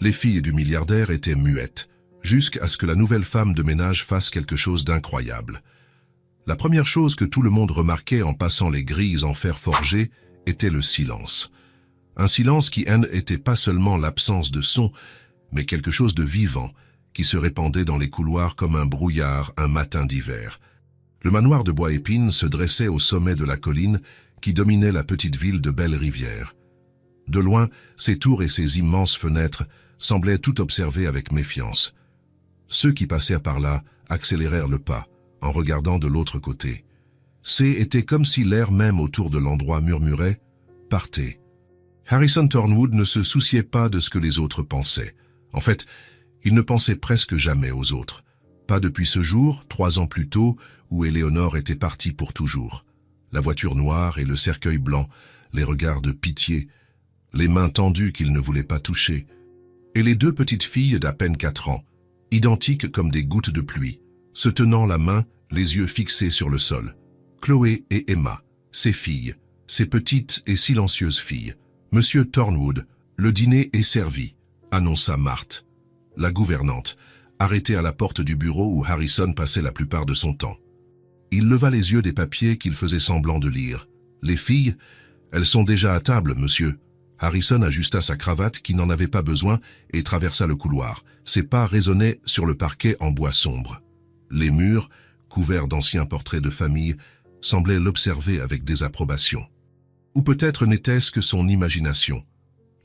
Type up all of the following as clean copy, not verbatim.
Les filles du milliardaire étaient muettes, jusqu'à ce que la nouvelle femme de ménage fasse quelque chose d'incroyable. La première chose que tout le monde remarquait en passant les grilles en fer forgé était le silence. Un silence qui n'était pas seulement l'absence de son, mais quelque chose de vivant, qui se répandait dans les couloirs comme un brouillard un matin d'hiver. Le manoir de Bois-Épine se dressait au sommet de la colline qui dominait la petite ville de Belle-Rivière. De loin, ses tours et ses immenses fenêtres semblaient tout observer avec méfiance. Ceux qui passèrent par là accélérèrent le pas, en regardant de l'autre côté. C'était comme si l'air même autour de l'endroit murmurait « Partez ». Harrison Thornwood ne se souciait pas de ce que les autres pensaient. En fait, il ne pensait presque jamais aux autres. Pas depuis ce jour, 3 ans plus tôt, où Éléonore était partie pour toujours. La voiture noire et le cercueil blanc, les regards de pitié, les mains tendues qu'il ne voulait pas toucher, et les 2 petites filles d'à peine 4 ans, identiques comme des gouttes de pluie, se tenant la main, les yeux fixés sur le sol. Chloé et Emma, ses filles, ses petites et silencieuses filles. « Monsieur Thornwood, le dîner est servi », annonça Marthe, la gouvernante, arrêtée à la porte du bureau où Harrison passait la plupart de son temps. Il leva les yeux des papiers qu'il faisait semblant de lire. « Les filles, elles sont déjà à table, monsieur. » Harrison ajusta sa cravate qui n'en avait pas besoin et traversa le couloir. Ses pas résonnaient sur le parquet en bois sombre. Les murs, couverts d'anciens portraits de famille, semblaient l'observer avec désapprobation. Ou peut-être n'était-ce que son imagination.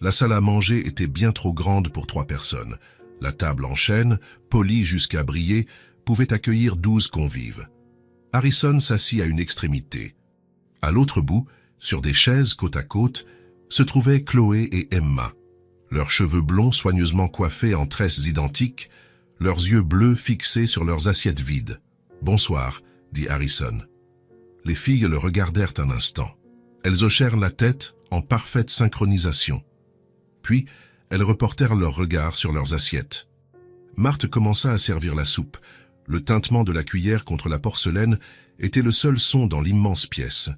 La salle à manger était bien trop grande pour 3 personnes. La table en chêne, polie jusqu'à briller, pouvait accueillir 12 convives. Harrison s'assit à une extrémité. À l'autre bout, sur des chaises côte à côte, se trouvaient Chloé et Emma. Leurs cheveux blonds soigneusement coiffés en tresses identiques, leurs yeux bleus fixés sur leurs assiettes vides. « Bonsoir », dit Harrison. Les filles le regardèrent un instant. Elles hochèrent la tête en parfaite synchronisation. Puis, elles reportèrent leurs regards sur leurs assiettes. Marthe commença à servir la soupe. Le tintement de la cuillère contre la porcelaine était le seul son dans l'immense pièce.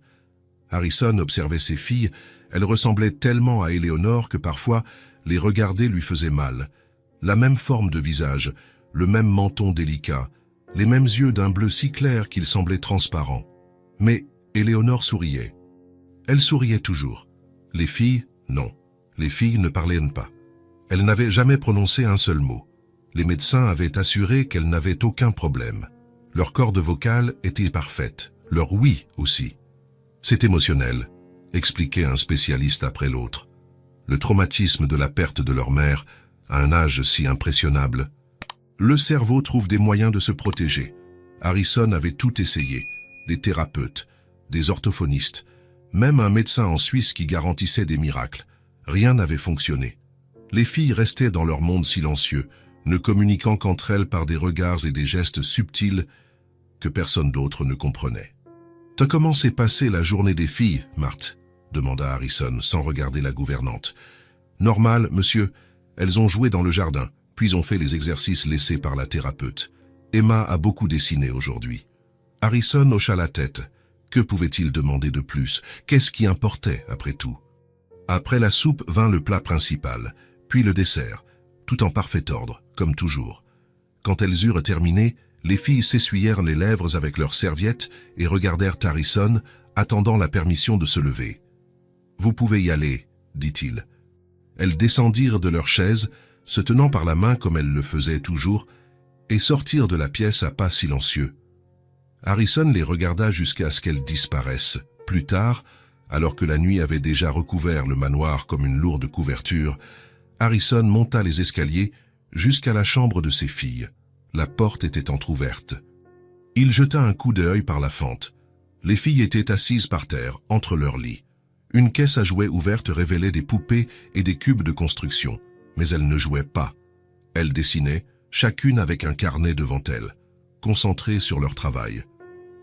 Harrison observait ses filles. Elles ressemblaient tellement à Éléonore que parfois, les regarder lui faisait mal. La même forme de visage, le même menton délicat, les mêmes yeux d'un bleu si clair qu'ils semblaient transparents. Mais Éléonore souriait. Elle souriait toujours. Les filles, non. Les filles ne parlaient pas. Elles n'avaient jamais prononcé un seul mot. Les médecins avaient assuré qu'elles n'avaient aucun problème. Leur corde vocale était parfaite, leur oui aussi. C'est émotionnel, expliquait un spécialiste après l'autre. Le traumatisme de la perte de leur mère, à un âge si impressionnable. Le cerveau trouve des moyens de se protéger. Harrison avait tout essayé, des thérapeutes, des orthophonistes, même un médecin en Suisse qui garantissait des miracles. Rien n'avait fonctionné. Les filles restaient dans leur monde silencieux, ne communiquant qu'entre elles par des regards et des gestes subtils que personne d'autre ne comprenait. « T'as comment s'est passée la journée des filles, Marthe ?» demanda Harrison, sans regarder la gouvernante. « Normal, monsieur. Elles ont joué dans le jardin, puis ont fait les exercices laissés par la thérapeute. Emma a beaucoup dessiné aujourd'hui. » Harrison hocha la tête. Que pouvait-il demander de plus? Qu'est-ce qui importait, après tout? Après la soupe vint le plat principal, puis le dessert, tout en parfait ordre, comme toujours. Quand elles eurent terminé, les filles s'essuyèrent les lèvres avec leurs serviettes et regardèrent Harrison, attendant la permission de se lever. « Vous pouvez y aller, » dit-il. Elles descendirent de leur chaise, se tenant par la main comme elles le faisaient toujours, et sortirent de la pièce à pas silencieux. Harrison les regarda jusqu'à ce qu'elles disparaissent. Plus tard, alors que la nuit avait déjà recouvert le manoir comme une lourde couverture, Harrison monta les escaliers jusqu'à la chambre de ses filles. La porte était entr'ouverte. Il jeta un coup d'œil par la fente. Les filles étaient assises par terre, entre leurs lits. Une caisse à jouets ouverte révélait des poupées et des cubes de construction, mais elles ne jouaient pas. Elles dessinaient, chacune avec un carnet devant elles, concentrées sur leur travail.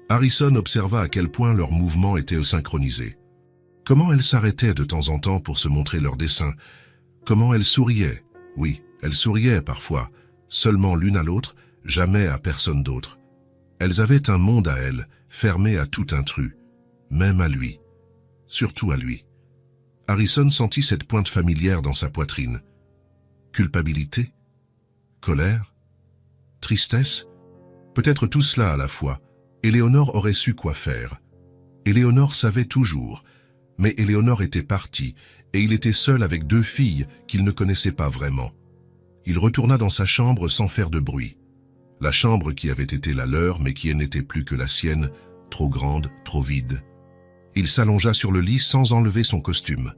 Harrison observa à quel point leurs mouvements étaient synchronisés. Comment elles s'arrêtaient de temps en temps pour se montrer leurs dessins. Comment elles souriaient. Oui, elles souriaient parfois, seulement l'une à l'autre, jamais à personne d'autre. Elles avaient un monde à elles, fermé à tout intrus, même à lui. Surtout à lui. Harrison sentit cette pointe familière dans sa poitrine. culpabilité, colère, tristesse, peut-être tout cela à la fois. Éléonore aurait su quoi faire. Éléonore savait toujours, mais Éléonore était partie et il était seul avec 2 filles qu'il ne connaissait pas vraiment. Il retourna dans sa chambre sans faire de bruit. La chambre qui avait été la leur mais qui n'était plus que la sienne, trop grande, trop vide. Il s'allongea sur le lit sans enlever son costume.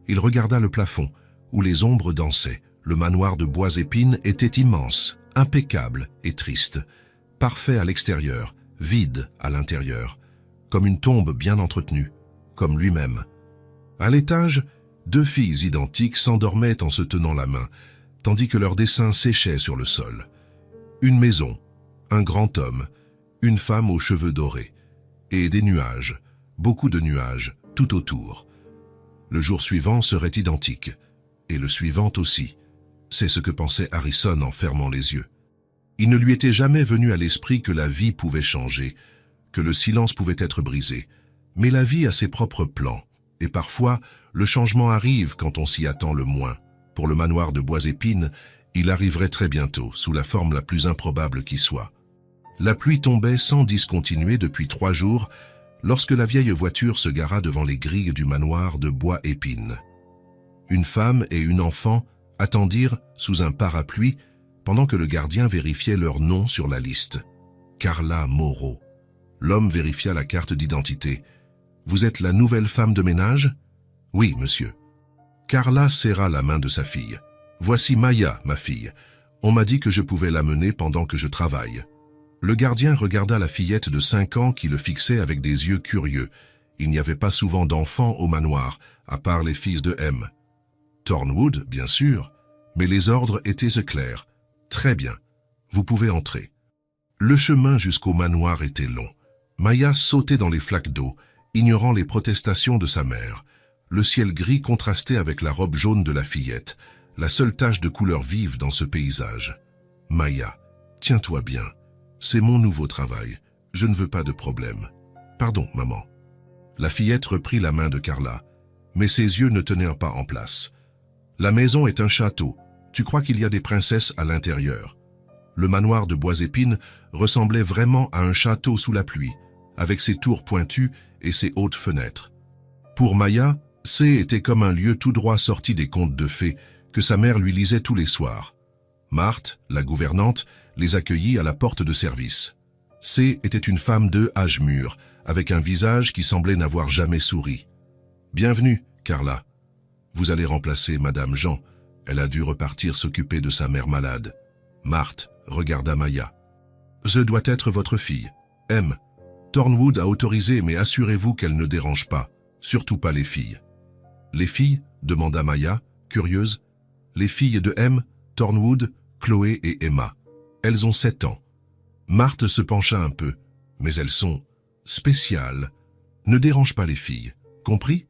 Il regarda le plafond, où les ombres dansaient. Le manoir de Bois-Épine était immense, impeccable et triste. Parfait à l'extérieur, vide à l'intérieur, comme une tombe bien entretenue, comme lui-même. À l'étage, 2 filles identiques s'endormaient en se tenant la main, tandis que leurs dessins séchaient sur le sol. Une maison, un grand homme, une femme aux cheveux dorés, et des nuages, beaucoup de nuages, tout autour. Le jour suivant serait identique, et le suivant aussi. C'est ce que pensait Harrison en fermant les yeux. Il ne lui était jamais venu à l'esprit que la vie pouvait changer, que le silence pouvait être brisé. Mais la vie a ses propres plans, et parfois, le changement arrive quand on s'y attend le moins. Pour le manoir de Bois-Épine, il arriverait très bientôt, sous la forme la plus improbable qui soit. La pluie tombait sans discontinuer depuis 3 jours, lorsque la vieille voiture se gara devant les grilles du manoir de Bois-Épine. Une femme et une enfant attendirent sous un parapluie pendant que le gardien vérifiait leur nom sur la liste. Carla Moreau. L'homme vérifia la carte d'identité. « Vous êtes la nouvelle femme de ménage ?»« Oui, monsieur. » Carla serra la main de sa fille. « Voici Maya, ma fille. On m'a dit que je pouvais l'amener pendant que je travaille. » Le gardien regarda la fillette de 5 ans qui le fixait avec des yeux curieux. Il n'y avait pas souvent d'enfants au manoir, à part les fils de M. Thornwood, bien sûr, mais les ordres étaient clairs. Très bien, vous pouvez entrer. Le chemin jusqu'au manoir était long. Maya sautait dans les flaques d'eau, ignorant les protestations de sa mère. Le ciel gris contrastait avec la robe jaune de la fillette, la seule tache de couleur vive dans ce paysage. Maya, tiens-toi bien. C'est mon nouveau travail. Je ne veux pas de problème. Pardon, maman. La fillette reprit la main de Carla, mais ses yeux ne tenaient pas en place. La maison est un château. Tu crois qu'il y a des princesses à l'intérieur. Le manoir de Bois-Épine ressemblait vraiment à un château sous la pluie, avec ses tours pointues et ses hautes fenêtres. Pour Maya, C était comme un lieu tout droit sorti des contes de fées que sa mère lui lisait tous les soirs. Marthe, la gouvernante, les accueillit à la porte de service. C était une femme de âge mûr, avec un visage qui semblait n'avoir jamais souri. « Bienvenue, Carla. Vous allez remplacer Madame Jean. Elle a dû repartir s'occuper de sa mère malade. » Marthe regarda Maya. « Ce doit être votre fille. M. Thornwood a autorisé, mais assurez-vous qu'elle ne dérange pas. Surtout pas les filles. »« Les filles ?» demanda Maya, curieuse. « Les filles de M, Thornwood, Chloé et Emma. Elles ont 7 ans. » Marthe se pencha un peu. « Mais elles sont spéciales. Ne dérange pas les filles. Compris ?»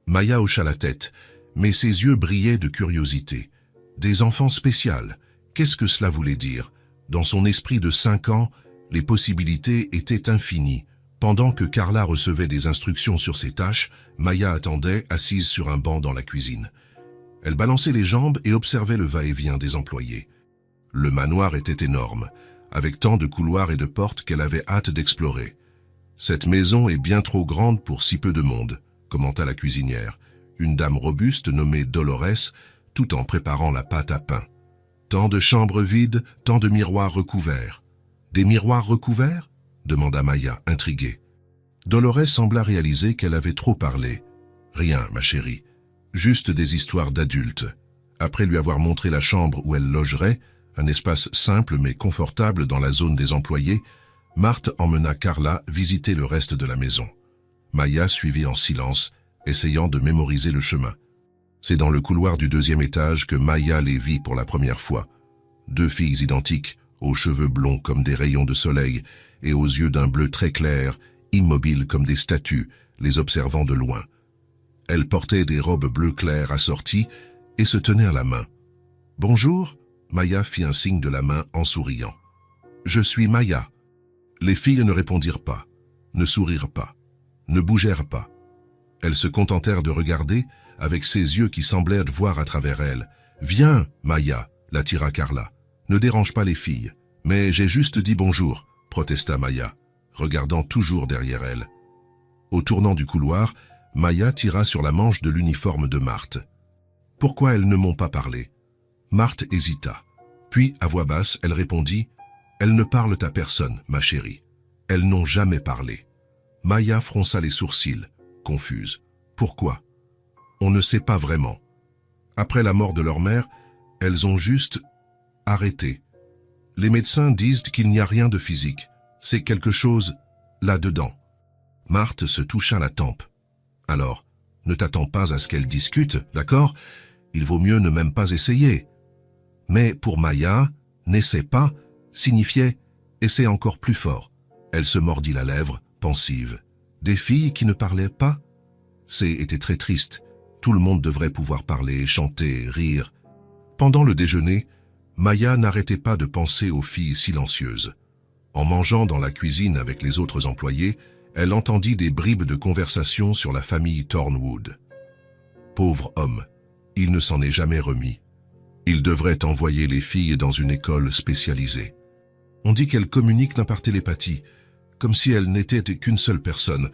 Maya hocha la tête, mais ses yeux brillaient de curiosité. Des enfants spéciales. Qu'est-ce que cela voulait dire? Dans son esprit de 5 ans, les possibilités étaient infinies. Pendant que Carla recevait des instructions sur ses tâches, Maya attendait, assise sur un banc dans la cuisine. Elle balançait les jambes et observait le va-et-vient des employés. Le manoir était énorme, avec tant de couloirs et de portes qu'elle avait hâte d'explorer. « Cette maison est bien trop grande pour si peu de monde », commenta la cuisinière, une dame robuste nommée Dolores, tout en préparant la pâte à pain. Tant de chambres vides, tant de miroirs recouverts. « Des miroirs recouverts ?» demanda Maya, intriguée. Dolores sembla réaliser qu'elle avait trop parlé. « Rien, ma chérie. Juste des histoires d'adultes. » Après lui avoir montré la chambre où elle logerait, un espace simple mais confortable dans la zone des employés, Marthe emmena Carla visiter le reste de la maison. Maya suivit en silence, essayant de mémoriser le chemin. C'est dans le couloir du 2e étage que Maya les vit pour la première fois. 2 filles identiques, aux cheveux blonds comme des rayons de soleil et aux yeux d'un bleu très clair, immobiles comme des statues, les observant de loin. Elles portaient des robes bleu clair assorties et se tenaient à la main. « Bonjour !» Maya fit un signe de la main en souriant. « Je suis Maya. » Les filles ne répondirent pas, ne sourirent pas, ne bougèrent pas. Elles se contentèrent de regarder avec ses yeux qui semblaient voir à travers elles, « Viens, Maya » l'attira Carla. « Ne dérange pas les filles. »« Mais j'ai juste dit bonjour » protesta Maya, regardant toujours derrière elle. Au tournant du couloir, Maya tira sur la manche de l'uniforme de Marthe. « Pourquoi elles ne m'ont pas parlé ?» Marthe hésita. Puis, à voix basse, elle répondit « Elles ne parlent à personne, ma chérie. Elles n'ont jamais parlé. » Maya fronça les sourcils, confuse. « Pourquoi ?»« On ne sait pas vraiment. Après la mort de leur mère, elles ont juste arrêté. Les médecins disent qu'il n'y a rien de physique. C'est quelque chose là-dedans. » Marthe se toucha la tempe. « Alors, ne t'attends pas à ce qu'elles discutent, d'accord? Il vaut mieux ne même pas essayer. » Mais pour Maya, « n'essaie pas » signifiait « essaie encore plus fort ». Elle se mordit la lèvre, pensive. Des filles qui ne parlaient pas? C'était très triste. Tout le monde devrait pouvoir parler, chanter, rire. Pendant le déjeuner, Maya n'arrêtait pas de penser aux filles silencieuses. En mangeant dans la cuisine avec les autres employés, elle entendit des bribes de conversation sur la famille Thornwood. Pauvre homme, il ne s'en est jamais remis. Il devrait envoyer les filles dans une école spécialisée. On dit qu'elles communiquent par télépathie, comme si elles n'étaient qu'une seule personne.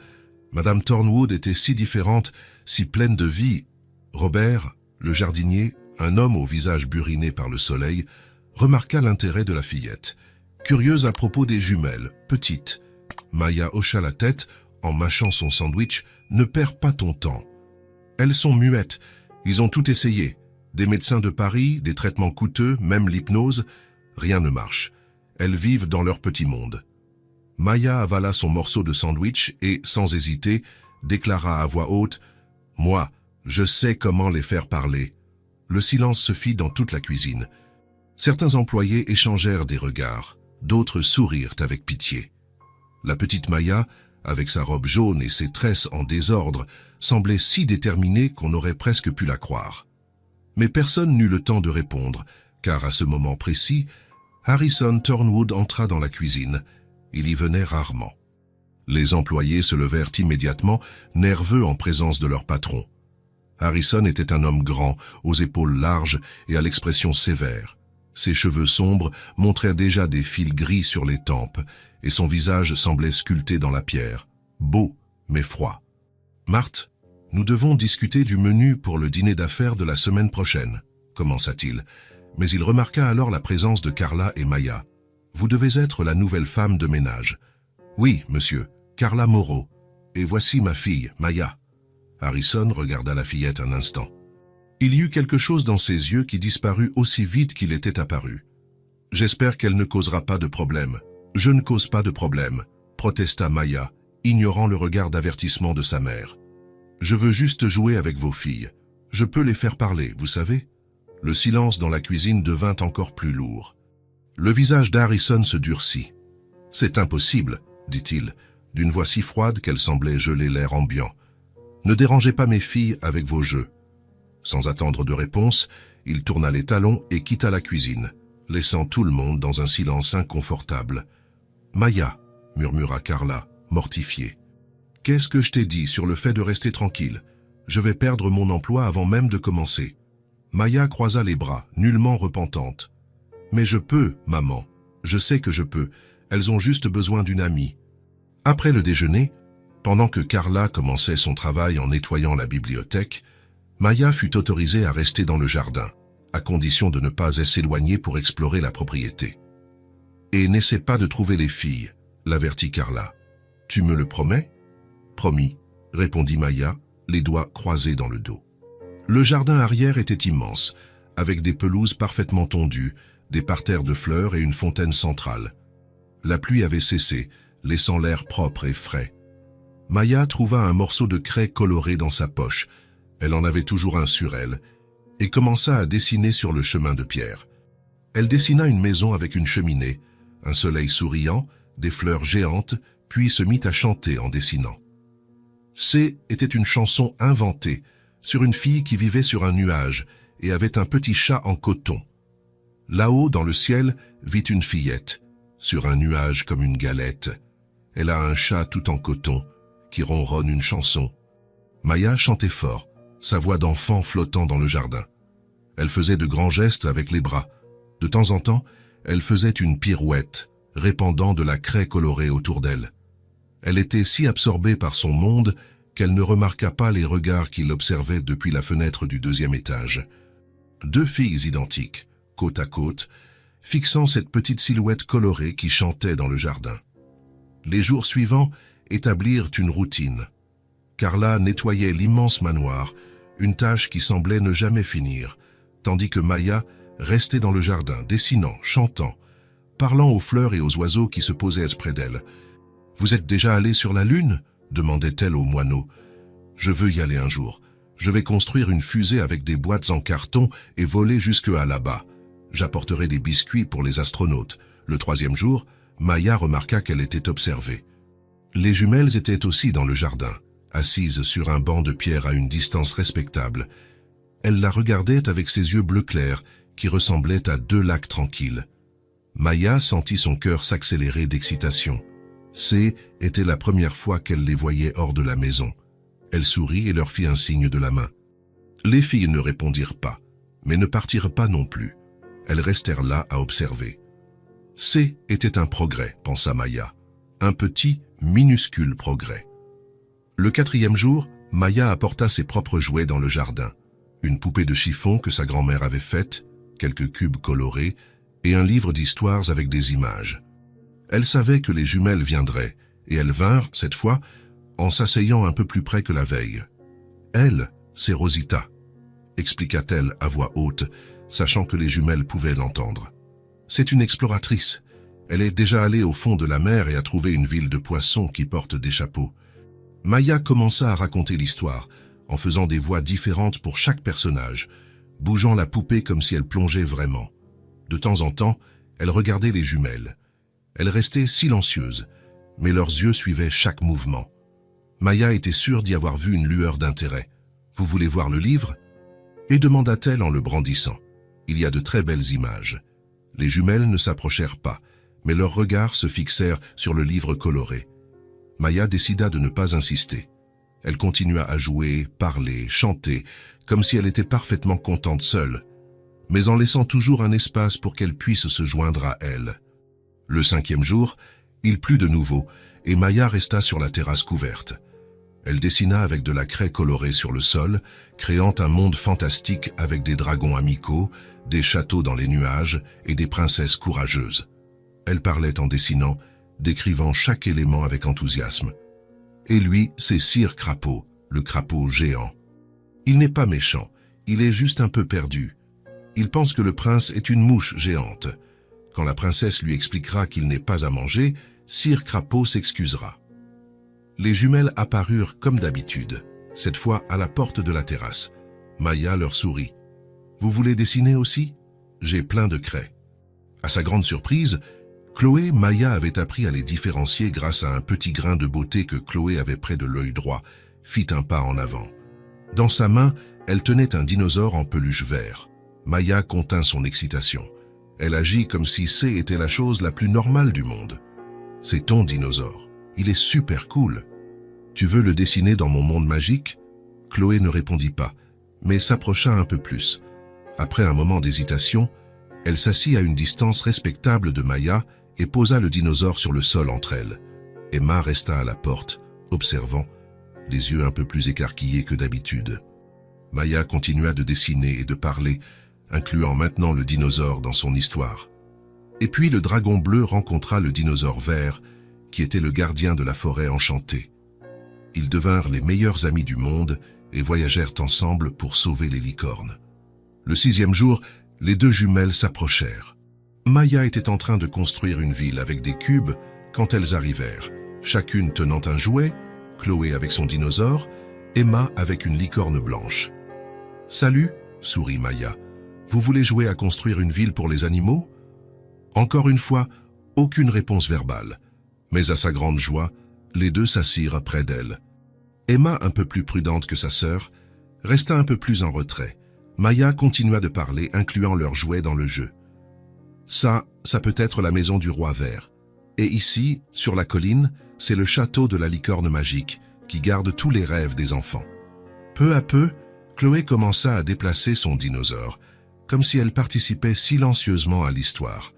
Madame Thornwood était si différente, si pleine de vie. Robert, le jardinier, un homme au visage buriné par le soleil, remarqua l'intérêt de la fillette. Curieuse à propos des jumelles, petites. Maya hocha la tête en mâchant son sandwich. « Ne perds pas ton temps. Elles sont muettes. Ils ont tout essayé. Des médecins de Paris, des traitements coûteux, même l'hypnose. Rien ne marche. Elles vivent dans leur petit monde. » Maya avala son morceau de sandwich et, sans hésiter, déclara à voix haute « Moi, je sais comment les faire parler. » Le silence se fit dans toute la cuisine. Certains employés échangèrent des regards, d'autres sourirent avec pitié. La petite Maya, avec sa robe jaune et ses tresses en désordre, semblait si déterminée qu'on aurait presque pu la croire. Mais personne n'eut le temps de répondre, car à ce moment précis, Harrison Thornwood entra dans la cuisine. Il y venait rarement. Les employés se levèrent immédiatement, nerveux en présence de leur patron. Harrison était un homme grand, aux épaules larges et à l'expression sévère. Ses cheveux sombres montraient déjà des fils gris sur les tempes, et son visage semblait sculpté dans la pierre, beau mais froid. « Marthe, nous devons discuter du menu pour le dîner d'affaires de la semaine prochaine, » commença-t-il, mais il remarqua alors la présence de Carla et Maya. « Vous devez être la nouvelle femme de ménage. »« Oui, monsieur, Carla Moreau. Et voici ma fille, Maya. » Harrison regarda la fillette un instant. Il y eut quelque chose dans ses yeux qui disparut aussi vite qu'il était apparu. « J'espère qu'elle ne causera pas de problème. »« Je ne cause pas de problème, » protesta Maya, ignorant le regard d'avertissement de sa mère. « Je veux juste jouer avec vos filles. Je peux les faire parler, vous savez ?» Le silence dans la cuisine devint encore plus lourd. Le visage d'Harrison se durcit. « C'est impossible, » dit-il, d'une voix si froide qu'elle semblait geler l'air ambiant. « Ne dérangez pas mes filles avec vos jeux. » Sans attendre de réponse, il tourna les talons et quitta la cuisine, laissant tout le monde dans un silence inconfortable. « Maya, » murmura Carla, mortifiée. « Qu'est-ce que je t'ai dit sur le fait de rester tranquille? Je vais perdre mon emploi avant même de commencer. » Maya croisa les bras, nullement repentante. « Mais je peux, maman. Je sais que je peux. Elles ont juste besoin d'une amie. » Après le déjeuner, pendant que Carla commençait son travail en nettoyant la bibliothèque, Maya fut autorisée à rester dans le jardin, à condition de ne pas s'éloigner pour explorer la propriété. « Et n'essaie pas de trouver les filles, » l'avertit Carla. « Tu me le promets ?»« Promis, » répondit Maya, les doigts croisés dans le dos. Le jardin arrière était immense, avec des pelouses parfaitement tondues, des parterres de fleurs et une fontaine centrale. La pluie avait cessé, laissant l'air propre et frais. Maya trouva un morceau de craie coloré dans sa poche, elle en avait toujours un sur elle, et commença à dessiner sur le chemin de pierre. Elle dessina une maison avec une cheminée, un soleil souriant, des fleurs géantes, puis se mit à chanter en dessinant. Était une chanson inventée, sur une fille qui vivait sur un nuage et avait un petit chat en coton. Là-haut, dans le ciel, vit une fillette, sur un nuage comme une galette. Elle a un chat tout en coton, qui ronronne une chanson. Maya chantait fort, sa voix d'enfant flottant dans le jardin. Elle faisait de grands gestes avec les bras. De temps en temps, elle faisait une pirouette, répandant de la craie colorée autour d'elle. Elle était si absorbée par son monde qu'elle ne remarqua pas les regards qui l'observaient depuis la fenêtre du 2e étage. 2 filles identiques, côte à côte, fixant cette petite silhouette colorée qui chantait dans le jardin. Les jours suivants établirent une routine. Carla nettoyait l'immense manoir, une tâche qui semblait ne jamais finir, tandis que Maya restait dans le jardin, dessinant, chantant, parlant aux fleurs et aux oiseaux qui se posaient près d'elle. « Vous êtes déjà allé sur la Lune ?» demandait-elle au moineau. « Je veux y aller un jour. Je vais construire une fusée avec des boîtes en carton et voler jusque à là-bas. J'apporterai des biscuits pour les astronautes. » Le 3e jour, Maya remarqua qu'elle était observée. Les jumelles étaient aussi dans le jardin, assises sur un banc de pierre à une distance respectable. Elle la regardait avec ses yeux bleu clair qui ressemblaient à 2 lacs tranquilles. Maya sentit son cœur s'accélérer d'excitation. Était la première fois qu'elle les voyait hors de la maison. Elle sourit et leur fit un signe de la main. Les filles ne répondirent pas, mais ne partirent pas non plus. Elles restèrent là à observer. Était un progrès, pensa Maya. Un petit, minuscule progrès. Le 4e jour, Maya apporta ses propres jouets dans le jardin. Une poupée de chiffon que sa grand-mère avait faite, quelques cubes colorés et un livre d'histoires avec des images. Elle savait que les jumelles viendraient, et elles vinrent, cette fois, en s'asseyant un peu plus près que la veille. « Elle, c'est Rosita », expliqua-t-elle à voix haute, sachant que les jumelles pouvaient l'entendre. « C'est une exploratrice. Elle est déjà allée au fond de la mer et a trouvé une ville de poissons qui portent des chapeaux. » Maya commença à raconter l'histoire, en faisant des voix différentes pour chaque personnage, bougeant la poupée comme si elle plongeait vraiment. De temps en temps, elle regardait les jumelles. Elles restaient silencieuses, mais leurs yeux suivaient chaque mouvement. Maya était sûre d'y avoir vu une lueur d'intérêt. « Vous voulez voir le livre ?» Et demanda-t-elle en le brandissant. « Il y a de très belles images. » Les jumelles ne s'approchèrent pas, mais leurs regards se fixèrent sur le livre coloré. Maya décida de ne pas insister. Elle continua à jouer, parler, chanter, comme si elle était parfaitement contente seule, mais en laissant toujours un espace pour qu'elle puisse se joindre à elle. Le 5e jour, il plut de nouveau, et Maya resta sur la terrasse couverte. Elle dessina avec de la craie colorée sur le sol, créant un monde fantastique avec des dragons amicaux, des châteaux dans les nuages et des princesses courageuses. Elle parlait en dessinant, décrivant chaque élément avec enthousiasme. Et lui, c'est Sir Crapaud, le crapaud géant. Il n'est pas méchant, il est juste un peu perdu. Il pense que le prince est une mouche géante. Quand la princesse lui expliquera qu'il n'est pas à manger, Sir Crapaud s'excusera. Les jumelles apparurent comme d'habitude, cette fois à la porte de la terrasse. Maya leur sourit. « Vous voulez dessiner aussi ? J'ai plein de craie. » À sa grande surprise, Maya avait appris à les différencier grâce à un petit grain de beauté que Chloé avait près de l'œil droit, fit un pas en avant. Dans sa main, elle tenait un dinosaure en peluche vert. Maya contint son excitation. Elle agit comme si était la chose la plus normale du monde. « C'est ton dinosaure. Il est super cool. Tu veux le dessiner dans mon monde magique ?» Chloé ne répondit pas, mais s'approcha un peu plus. Après un moment d'hésitation, elle s'assit à une distance respectable de Maya et posa le dinosaure sur le sol entre elles. Emma resta à la porte, observant, les yeux un peu plus écarquillés que d'habitude. Maya continua de dessiner et de parler, incluant maintenant le dinosaure dans son histoire. Et puis le dragon bleu rencontra le dinosaure vert, qui était le gardien de la forêt enchantée. Ils devinrent les meilleurs amis du monde et voyagèrent ensemble pour sauver les licornes. Le 6e jour, les 2 jumelles s'approchèrent. Maya était en train de construire une ville avec des cubes quand elles arrivèrent, chacune tenant un jouet, Chloé avec son dinosaure, Emma avec une licorne blanche. « Salut !» sourit Maya. « Vous voulez jouer à construire une ville pour les animaux ?» Encore une fois, aucune réponse verbale, mais à sa grande joie, les 2 s'assirent près d'elle. Emma, un peu plus prudente que sa sœur, resta un peu plus en retrait. Maya continua de parler, incluant leurs jouets dans le jeu. Ça peut être la maison du roi vert. Et ici, sur la colline, c'est le château de la licorne magique, qui garde tous les rêves des enfants. Peu à peu, Chloé commença à déplacer son dinosaure, comme si elle participait silencieusement à l'histoire.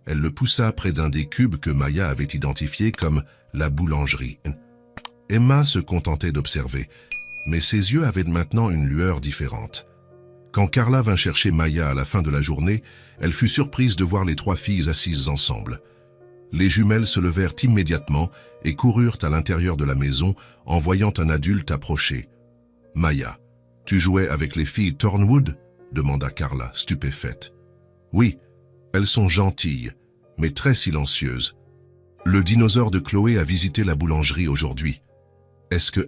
Elle le poussa près d'un des cubes que Maya avait identifié comme la boulangerie. Emma se contentait d'observer, mais ses yeux avaient maintenant une lueur différente. Quand Carla vint chercher Maya à la fin de la journée, elle fut surprise de voir les trois filles assises ensemble. Les jumelles se levèrent immédiatement et coururent à l'intérieur de la maison en voyant un adulte approcher. « Maya, tu jouais avec les filles Thornwood ?» demanda Carla, stupéfaite. « Oui, elles sont gentilles, mais très silencieuses. Le dinosaure de Chloé a visité la boulangerie aujourd'hui. Est-ce que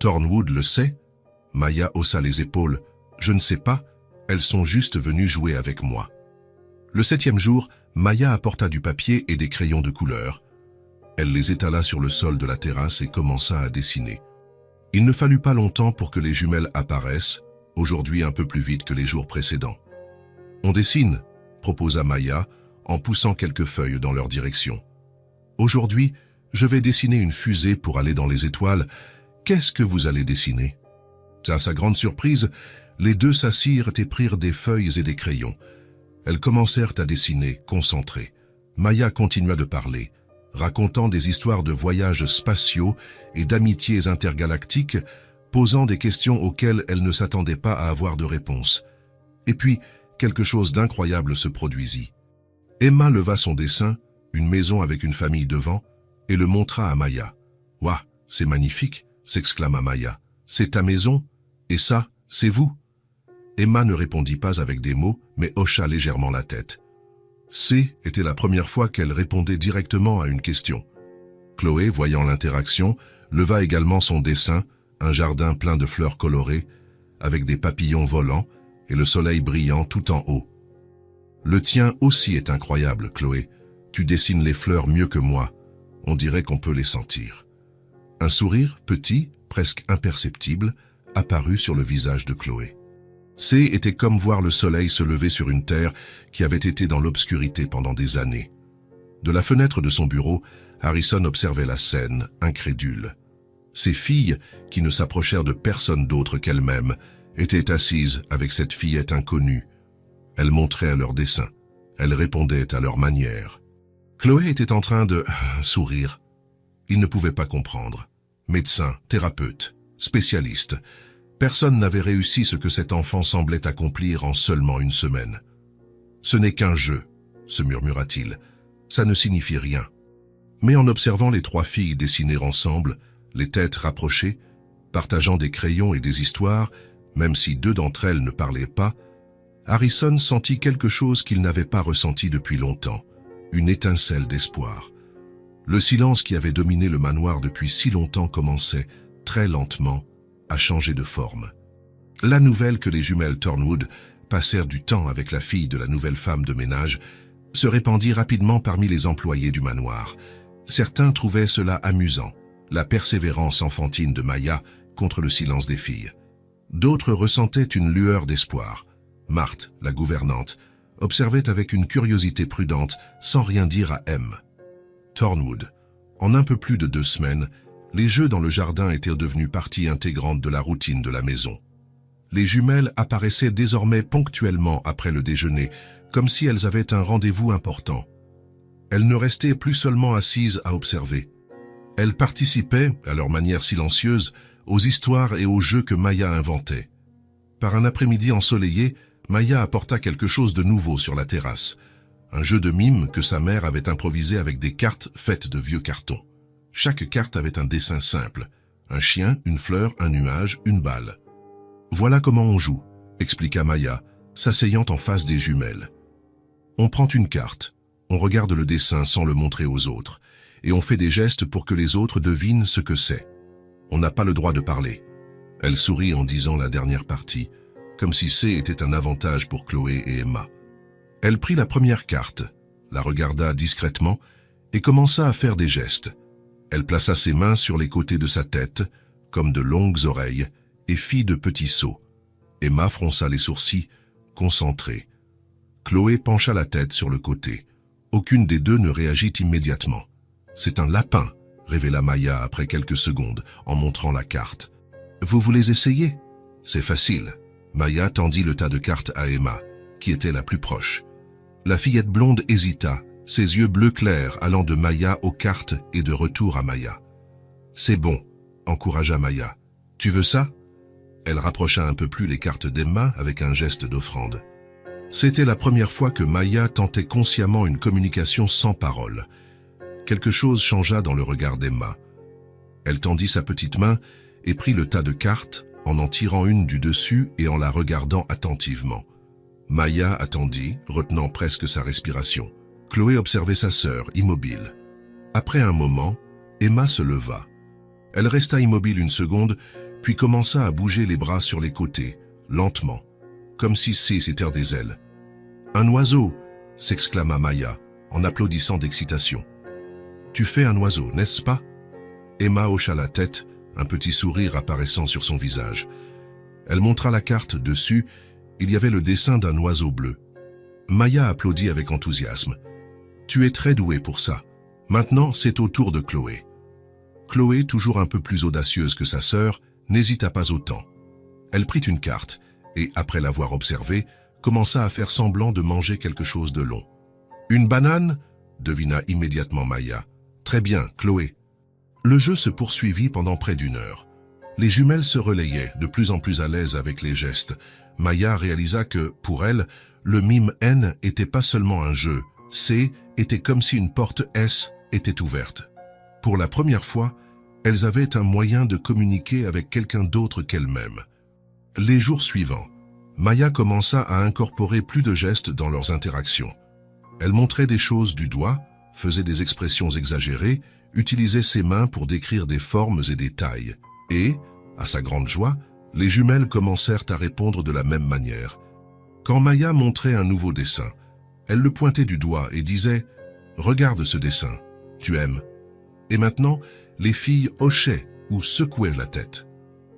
Thornwood le sait ?» Maya haussa les épaules. « Je ne sais pas, elles sont juste venues jouer avec moi. » Le 7e jour, Maya apporta du papier et des crayons de couleur. Elle les étala sur le sol de la terrasse et commença à dessiner. Il ne fallut pas longtemps pour que les jumelles apparaissent, aujourd'hui un peu plus vite que les jours précédents. « On dessine », proposa Maya, en poussant quelques feuilles dans leur direction. « Aujourd'hui, je vais dessiner une fusée pour aller dans les étoiles. Qu'est-ce que vous allez dessiner ?» À sa grande surprise, les deux s'assirent et prirent des feuilles et des crayons. Elles commencèrent à dessiner, concentrées. Maya continua de parler, racontant des histoires de voyages spatiaux et d'amitiés intergalactiques, posant des questions auxquelles elle ne s'attendait pas à avoir de réponse. Et puis, quelque chose d'incroyable se produisit. Emma leva son dessin, une maison avec une famille devant, et le montra à Maya. « Ouah, c'est magnifique !» s'exclama Maya. « C'est ta maison? Et ça, c'est vous ?» Emma ne répondit pas avec des mots, mais hocha légèrement la tête. C était la première fois qu'elle répondait directement à une question. Chloé, voyant l'interaction, leva également son dessin, un jardin plein de fleurs colorées, avec des papillons volants et le soleil brillant tout en haut. « Le tien aussi est incroyable, Chloé. Tu dessines les fleurs mieux que moi. On dirait qu'on peut les sentir. » Un sourire, petit, presque imperceptible, apparut sur le visage de Chloé. C était comme voir le soleil se lever sur une terre qui avait été dans l'obscurité pendant des années. De la fenêtre de son bureau, Harrison observait la scène, incrédule. Ses filles, qui ne s'approchèrent de personne d'autre qu'elles-mêmes, étaient assises avec cette fillette inconnue. Elles montraient leurs dessins. Elles répondaient à leur manière. Chloé était en train de sourire. Il ne pouvait pas comprendre. Médecin, thérapeute, spécialiste. Personne n'avait réussi ce que cet enfant semblait accomplir en seulement une semaine. « Ce n'est qu'un jeu », se murmura-t-il. « Ça ne signifie rien. » Mais en observant les trois filles dessiner ensemble, les têtes rapprochées, partageant des crayons et des histoires, même si deux d'entre elles ne parlaient pas, Harrison sentit quelque chose qu'il n'avait pas ressenti depuis longtemps, une étincelle d'espoir. Le silence qui avait dominé le manoir depuis si longtemps commençait, très lentement, à changer de forme. La nouvelle que les jumelles Thornwood passèrent du temps avec la fille de la nouvelle femme de ménage se répandit rapidement parmi les employés du manoir. Certains trouvaient cela amusant, la persévérance enfantine de Maya contre le silence des filles. D'autres ressentaient une lueur d'espoir. Marthe, la gouvernante, observait avec une curiosité prudente, sans rien dire à M. Thornwood. En un peu plus de 2 semaines, les jeux dans le jardin étaient devenus partie intégrante de la routine de la maison. Les jumelles apparaissaient désormais ponctuellement après le déjeuner, comme si elles avaient un rendez-vous important. Elles ne restaient plus seulement assises à observer. Elles participaient, à leur manière silencieuse, aux histoires et aux jeux que Maya inventait. Par un après-midi ensoleillé, Maya apporta quelque chose de nouveau sur la terrasse. Un jeu de mime que sa mère avait improvisé avec des cartes faites de vieux cartons. Chaque carte avait un dessin simple. Un chien, une fleur, un nuage, une balle. « Voilà comment on joue », expliqua Maya, s'asseyant en face des jumelles. On prend une carte, on regarde le dessin sans le montrer aux autres, et on fait des gestes pour que les autres devinent ce que c'est. On n'a pas le droit de parler. Elle sourit en disant la dernière partie, comme si C était un avantage pour Chloé et Emma. Elle prit la première carte, la regarda discrètement et commença à faire des gestes. Elle plaça ses mains sur les côtés de sa tête, comme de longues oreilles, et fit de petits sauts. Emma fronça les sourcils, concentrée. Chloé pencha la tête sur le côté. Aucune des deux ne réagit immédiatement. « C'est un lapin », révéla Maya après quelques secondes, en montrant la carte. « Vous voulez essayer ?»« C'est facile. » Maya tendit le tas de cartes à Emma. qui était la plus proche. La fillette blonde hésita, ses yeux bleus clairs allant de Maya aux cartes et de retour à Maya. « C'est bon », encouragea Maya. « Tu veux ça ?» Elle rapprocha un peu plus les cartes d'Emma avec un geste d'offrande. C'était la première fois que Maya tentait consciemment une communication sans parole. Quelque chose changea dans le regard d'Emma. Elle tendit sa petite main et prit le tas de cartes en tirant une du dessus et en la regardant attentivement. Maya attendit, retenant presque sa respiration. Chloé observait sa sœur, immobile. Après un moment, Emma se leva. Elle resta immobile une seconde, puis commença à bouger les bras sur les côtés, lentement, comme si c'était des ailes. « Un oiseau !» s'exclama Maya, en applaudissant d'excitation. « Tu fais un oiseau, n'est-ce pas ?» Emma hocha la tête, un petit sourire apparaissant sur son visage. Elle montra la carte dessus, il y avait le dessin d'un oiseau bleu. Maya applaudit avec enthousiasme. « Tu es très douée pour ça. Maintenant, c'est au tour de Chloé. » Chloé, toujours un peu plus audacieuse que sa sœur, n'hésita pas autant. Elle prit une carte et, après l'avoir observée, commença à faire semblant de manger quelque chose de long. « Une banane ?» devina immédiatement Maya. « Très bien, Chloé. » Le jeu se poursuivit pendant près d'1 heure. Les jumelles se relayaient, de plus en plus à l'aise avec les gestes. Maya réalisa que, pour elle, le mime N était pas seulement un jeu. C était comme si une porte S était ouverte. Pour la première fois, elles avaient un moyen de communiquer avec quelqu'un d'autre qu'elles-mêmes. Les jours suivants, Maya commença à incorporer plus de gestes dans leurs interactions. Elle montrait des choses du doigt, faisait des expressions exagérées, utilisait ses mains pour décrire des formes et des tailles. Et, à sa grande joie, les jumelles commencèrent à répondre de la même manière. Quand Maya montrait un nouveau dessin, elle le pointait du doigt et disait « Regarde ce dessin, tu aimes ?» Et maintenant, les filles hochaient ou secouaient la tête.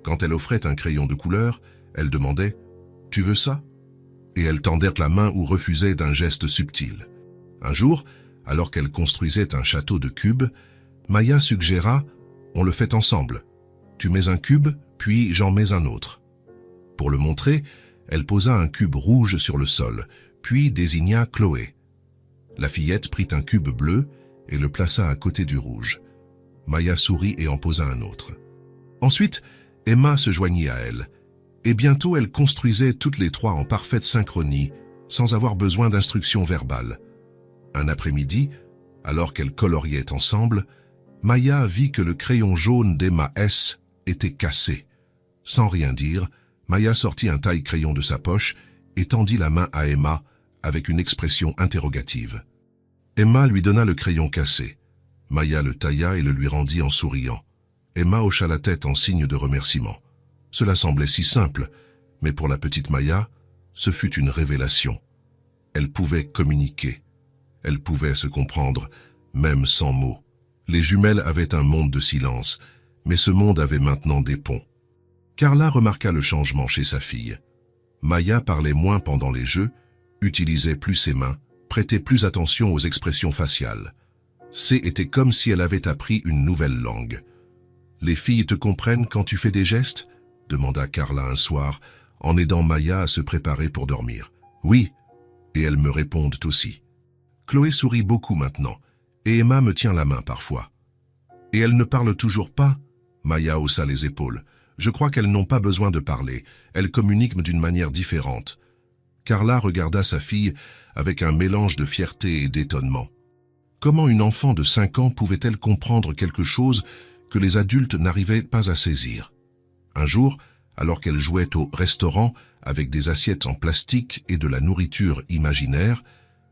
Quand elle offrait un crayon de couleur, elle demandait « Tu veux ça ?» Et elles tendèrent la main ou refusaient d'un geste subtil. Un jour, alors qu'elle construisait un château de cubes, Maya suggéra « On le fait ensemble. Tu mets un cube, puis j'en mets un autre. » Pour le montrer, elle posa un cube rouge sur le sol, puis désigna Chloé. La fillette prit un cube bleu et le plaça à côté du rouge. Maya sourit et en posa un autre. Ensuite, Emma se joignit à elle, et bientôt elles construisaient toutes les trois en parfaite synchronie, sans avoir besoin d'instructions verbales. Un après-midi, alors qu'elles coloriaient ensemble, Maya vit que le crayon jaune d'Emma S était cassé. Sans rien dire, Maya sortit un taille-crayon de sa poche et tendit la main à Emma avec une expression interrogative. Emma lui donna le crayon cassé. Maya le tailla et le lui rendit en souriant. Emma hocha la tête en signe de remerciement. Cela semblait si simple, mais pour la petite Maya, ce fut une révélation. Elle pouvait communiquer. Elle pouvait se comprendre, même sans mots. Les jumelles avaient un monde de silence, mais ce monde avait maintenant des ponts. Carla remarqua le changement chez sa fille. Maya parlait moins pendant les jeux, utilisait plus ses mains, prêtait plus attention aux expressions faciales. C était comme si elle avait appris une nouvelle langue. « Les filles te comprennent quand tu fais des gestes ?» demanda Carla un soir, en aidant Maya à se préparer pour dormir. « Oui, et elles me répondent aussi. » Chloé sourit beaucoup maintenant, et Emma me tient la main parfois. « Et elles ne parlent toujours pas ?» Maya haussa les épaules. « Je crois qu'elles n'ont pas besoin de parler, elles communiquent d'une manière différente. » Carla regarda sa fille avec un mélange de fierté et d'étonnement. Comment une enfant de 5 ans pouvait-elle comprendre quelque chose que les adultes n'arrivaient pas à saisir? Un jour, alors qu'elle jouait au restaurant avec des assiettes en plastique et de la nourriture imaginaire,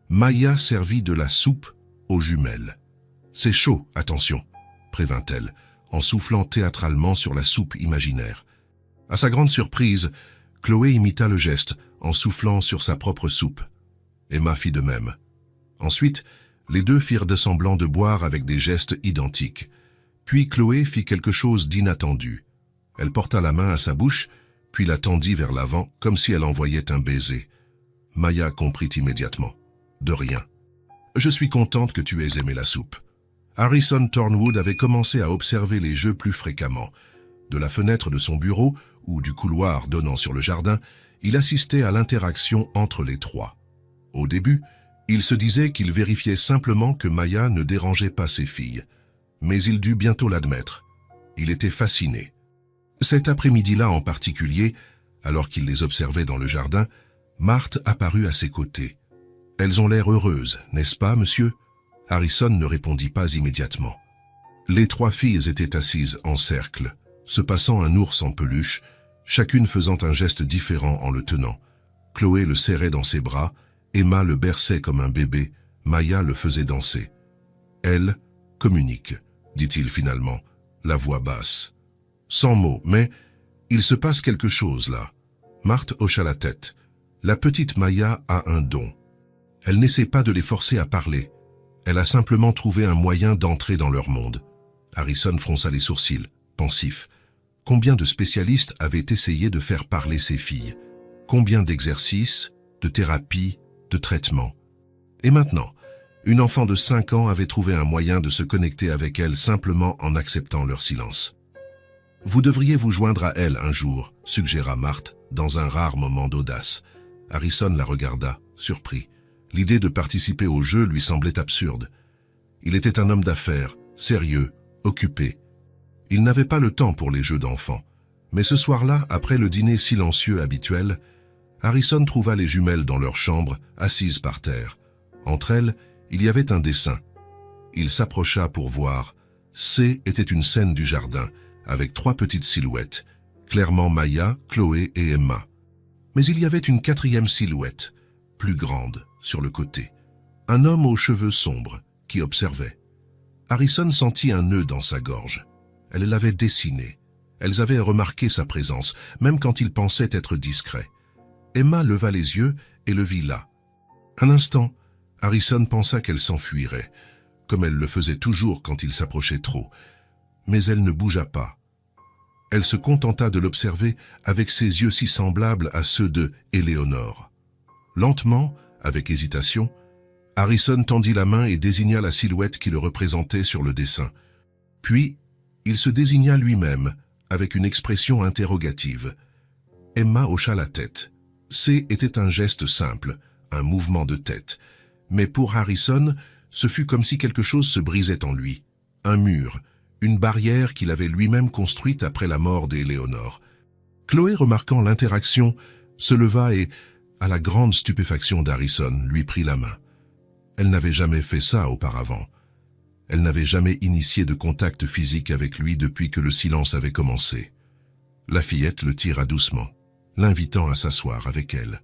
Maya servit de la soupe aux jumelles. « C'est chaud, attention !» prévint-elle, en soufflant théâtralement sur la soupe imaginaire. À sa grande surprise, Chloé imita le geste en soufflant sur sa propre soupe. Emma fit de même. Ensuite, les deux firent de semblant de boire avec des gestes identiques. Puis Chloé fit quelque chose d'inattendu. Elle porta la main à sa bouche, puis la tendit vers l'avant comme si elle envoyait un baiser. Maya comprit immédiatement. « De rien. Je suis contente que tu aies aimé la soupe. » Harrison Thornwood avait commencé à observer les jeux plus fréquemment. De la fenêtre de son bureau, ou du couloir donnant sur le jardin, il assistait à l'interaction entre les trois. Au début, il se disait qu'il vérifiait simplement que Maya ne dérangeait pas ses filles. Mais il dut bientôt l'admettre. Il était fasciné. Cet après-midi-là en particulier, alors qu'il les observait dans le jardin, Marthe apparut à ses côtés. « Elles ont l'air heureuses, n'est-ce pas, monsieur ?» Harrison ne répondit pas immédiatement. Les trois filles étaient assises en cercle, se passant un ours en peluche, chacune faisant un geste différent en le tenant. Chloé le serrait dans ses bras, Emma le berçait comme un bébé, Maya le faisait danser. « Elle communique », dit-il finalement, la voix basse. Sans mots, mais il se passe quelque chose là. Marthe hocha la tête. La petite Maya a un don. Elle n'essaie pas de les forcer à parler. Elle a simplement trouvé un moyen d'entrer dans leur monde. Harrison fronça les sourcils, pensif. Combien de spécialistes avaient essayé de faire parler ces filles? Combien d'exercices, de thérapies, de traitements? Et maintenant, une enfant de 5 ans avait trouvé un moyen de se connecter avec elle simplement en acceptant leur silence. « Vous devriez vous joindre à elle un jour », suggéra Marthe, dans un rare moment d'audace. Harrison la regarda, surpris. L'idée de participer au jeu lui semblait absurde. Il était un homme d'affaires, sérieux, occupé. Il n'avait pas le temps pour les jeux d'enfants. Mais ce soir-là, après le dîner silencieux habituel, Harrison trouva les jumelles dans leur chambre, assises par terre. Entre elles, il y avait un dessin. Il s'approcha pour voir. C était une scène du jardin, avec 3 petites silhouettes, clairement Maya, Chloé et Emma. Mais il y avait une 4e silhouette, plus grande, sur le côté. Un homme aux cheveux sombres, qui observait. Harrison sentit un nœud dans sa gorge. Elle l'avait dessiné. Elles avaient remarqué sa présence, même quand il pensait être discret. Emma leva les yeux et le vit là. Un instant, Harrison pensa qu'elle s'enfuirait, comme elle le faisait toujours quand il s'approchait trop. Mais elle ne bougea pas. Elle se contenta de l'observer avec ses yeux si semblables à ceux de Éléonore. Lentement, avec hésitation, Harrison tendit la main et désigna la silhouette qui le représentait sur le dessin. Puis, il se désigna lui-même, avec une expression interrogative. Emma hocha la tête. C était un geste simple, un mouvement de tête. Mais pour Harrison, ce fut comme si quelque chose se brisait en lui. Un mur, une barrière qu'il avait lui-même construite après la mort d'Éléonore. Chloé, remarquant l'interaction, se leva et, à la grande stupéfaction d'Harrison, lui prit la main. Elle n'avait jamais fait ça auparavant. Elle n'avait jamais initié de contact physique avec lui depuis que le silence avait commencé. La fillette le tira doucement, l'invitant à s'asseoir avec elle.